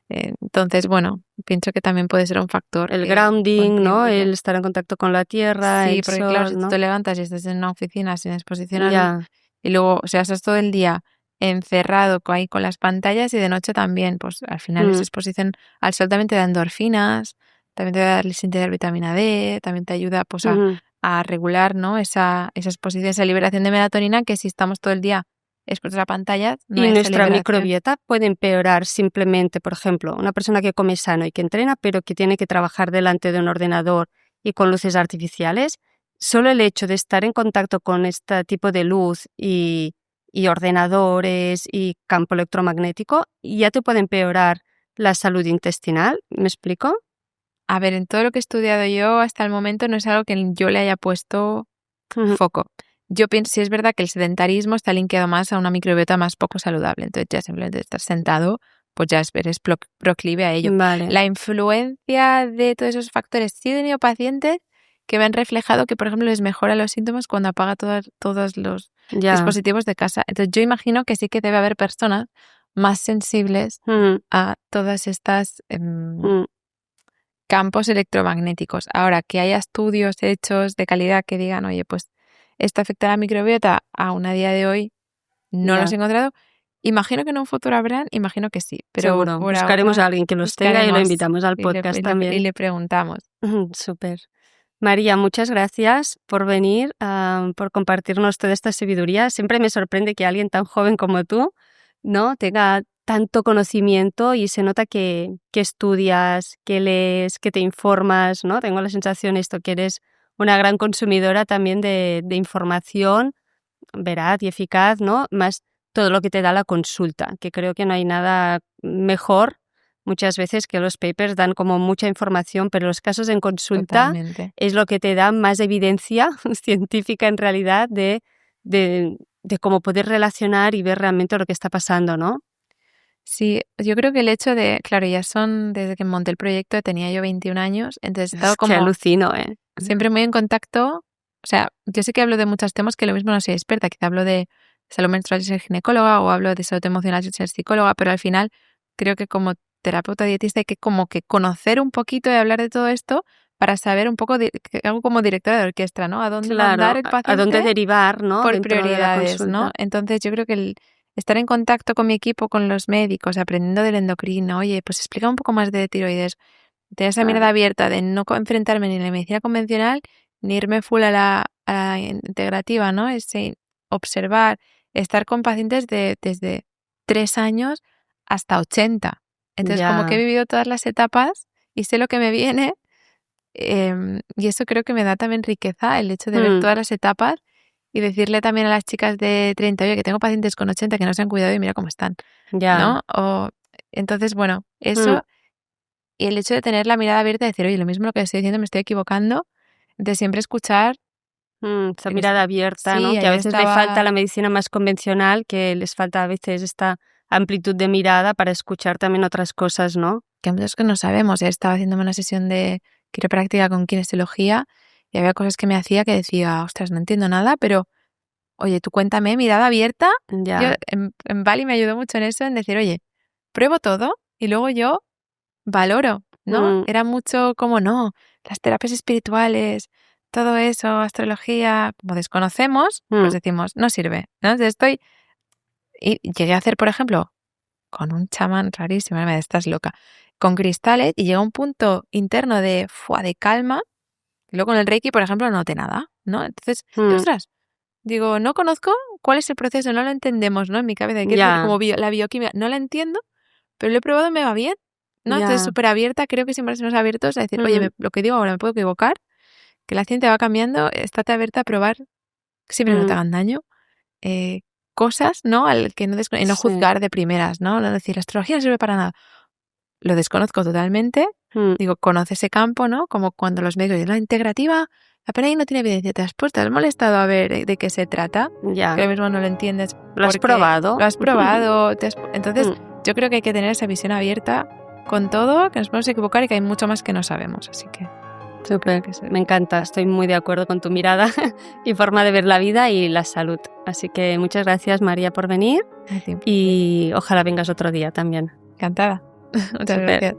Entonces, bueno, pienso que también puede ser un factor El que grounding, ¿no? contribuye. El estar en contacto con la tierra, Sí, el porque claro, si sol, tú ¿no? te levantas y estás en una oficina sin exposición a luz Ya, y luego, o sea, estás todo el día encerrado ahí con las pantallas y de noche también, pues al final esa mm, exposición al sol también te da endorfinas, también te da el síntesis de vitamina D, también te ayuda pues ujú. a regular, ¿no? Esa exposición, esa liberación de melatonina que si estamos todo el día expuestos a pantallas, no Y hay esa nuestra liberación. microbiota puede empeorar simplemente, por ejemplo, una persona que come sano y que entrena, pero que tiene que trabajar delante de un ordenador y con luces artificiales. Solo el hecho de estar en contacto con este tipo de luz y ordenadores y campo electromagnético ya te puede empeorar la salud intestinal. ¿Me explico? A ver, en todo lo que he estudiado yo hasta el momento no es algo que yo le haya puesto foco. Yo pienso, sí es verdad que el sedentarismo está linkeado más a una microbiota más poco saludable. Entonces ya simplemente estar sentado, pues ya eres proclive a ello. Vale. La influencia de todos esos factores. Sí he tenido pacientes que me han reflejado que, por ejemplo, les mejora los síntomas cuando apaga todos los dispositivos de casa. Entonces yo imagino que sí que debe haber personas más sensibles a todas estas campos electromagnéticos. Ahora, que haya estudios hechos de calidad que digan, oye, pues esto afecta a la microbiota, aún a día de hoy no los he encontrado. Imagino que en un futuro habrán, imagino que sí. Pero seguro, por buscaremos ahora, a alguien que los tenga y lo invitamos al podcast también. Y le preguntamos. Súper. María, muchas gracias por venir, por compartirnos toda esta sabiduría. Siempre me sorprende que alguien tan joven como tú, ¿no?, tenga tanto conocimiento y se nota que estudias, que lees, que te informas, ¿no? Tengo la sensación que eres una gran consumidora también de información veraz y eficaz, ¿no? Más todo lo que te da la consulta, que creo que no hay nada mejor muchas veces que los papers dan como mucha información, pero los casos en consulta Totalmente. Es lo que te da más evidencia científica en realidad de cómo poder relacionar y ver realmente lo que está pasando, ¿no? Sí, yo creo que el hecho de, claro, desde que monté el proyecto tenía yo 21 años, entonces he estado que alucino, siempre muy en contacto. O sea, yo sé que hablo de muchos temas que lo mismo no soy experta, quizá hablo de salud menstrual y ser ginecóloga o hablo de salud emocional y ser psicóloga, pero al final creo que como terapeuta dietista hay que como que conocer un poquito y hablar de todo esto para saber un poco, que hago como directora de orquesta, ¿no? A dónde mandar el paciente. A dónde derivar, ¿no? Por dentro prioridades, de la ¿no? Entonces yo creo que el estar en contacto con mi equipo, con los médicos, aprendiendo del endocrino, oye, pues explica un poco más de tiroides, tener esa mirada abierta de no enfrentarme ni a la medicina convencional, ni irme full a la integrativa, ¿no? Es observar, estar con pacientes desde 3 años hasta 80. Entonces, como que he vivido todas las etapas y sé lo que me viene, y eso creo que me da también riqueza, el hecho de ver todas las etapas y decirle también a las chicas de 30, oye, que tengo pacientes con 80 que no se han cuidado y mira cómo están, ¿no? Entonces, bueno, eso y el hecho de tener la mirada abierta y decir, oye, lo mismo lo que estoy diciendo me estoy equivocando, de siempre escuchar. Esa mirada abierta, ¿no? Que a veces le falta a la medicina más convencional, que les falta a veces esta amplitud de mirada para escuchar también otras cosas, ¿no? Que a veces que no sabemos. Estaba haciéndome una sesión de quiropráctica con kinesiología y había cosas que me hacía que decía, ostras, no entiendo nada, pero oye, tú cuéntame, mirada abierta. Yo, en Bali me ayudó mucho en eso, en decir, oye, pruebo todo y luego yo valoro, ¿no? Era mucho como, no, las terapias espirituales, todo eso, astrología, como desconocemos, pues decimos, no sirve, ¿no? Entonces y llegué a hacer, por ejemplo, con un chamán rarísimo, me estás loca, con cristales y llegó a un punto interno de calma. Y luego con el Reiki, por ejemplo, no noté nada, ¿no? Entonces, ostras, digo, no conozco cuál es el proceso, no lo entendemos, ¿no? En mi cabeza, que es como la bioquímica, no la entiendo, pero lo he probado y me va bien, ¿no? Entonces, súper abierta, creo que siempre somos abiertos a decir, oye, lo que digo ahora me puedo equivocar, que la ciencia va cambiando, estate abierta a probar, siempre no te hagan daño, cosas, ¿no? Al que no y no juzgar de primeras, ¿no? No decir, la astrología no sirve para nada. Lo desconozco totalmente. Digo, conoce ese campo, ¿no? Como cuando los médicos dicen, la integrativa, apenas ahí no tiene evidencia. ¿Te has molestado a ver de qué se trata? Ya. Que lo mismo no lo entiendes. ¿Lo has probado? Lo has probado. Entonces, yo creo que hay que tener esa visión abierta con todo, que nos podemos equivocar y que hay mucho más que no sabemos. Así que... Súper, me encanta. Estoy muy de acuerdo con tu mirada y forma de ver la vida y la salud. Así que muchas gracias, María, por venir y ojalá vengas otro día también. Encantada. Muchas gracias.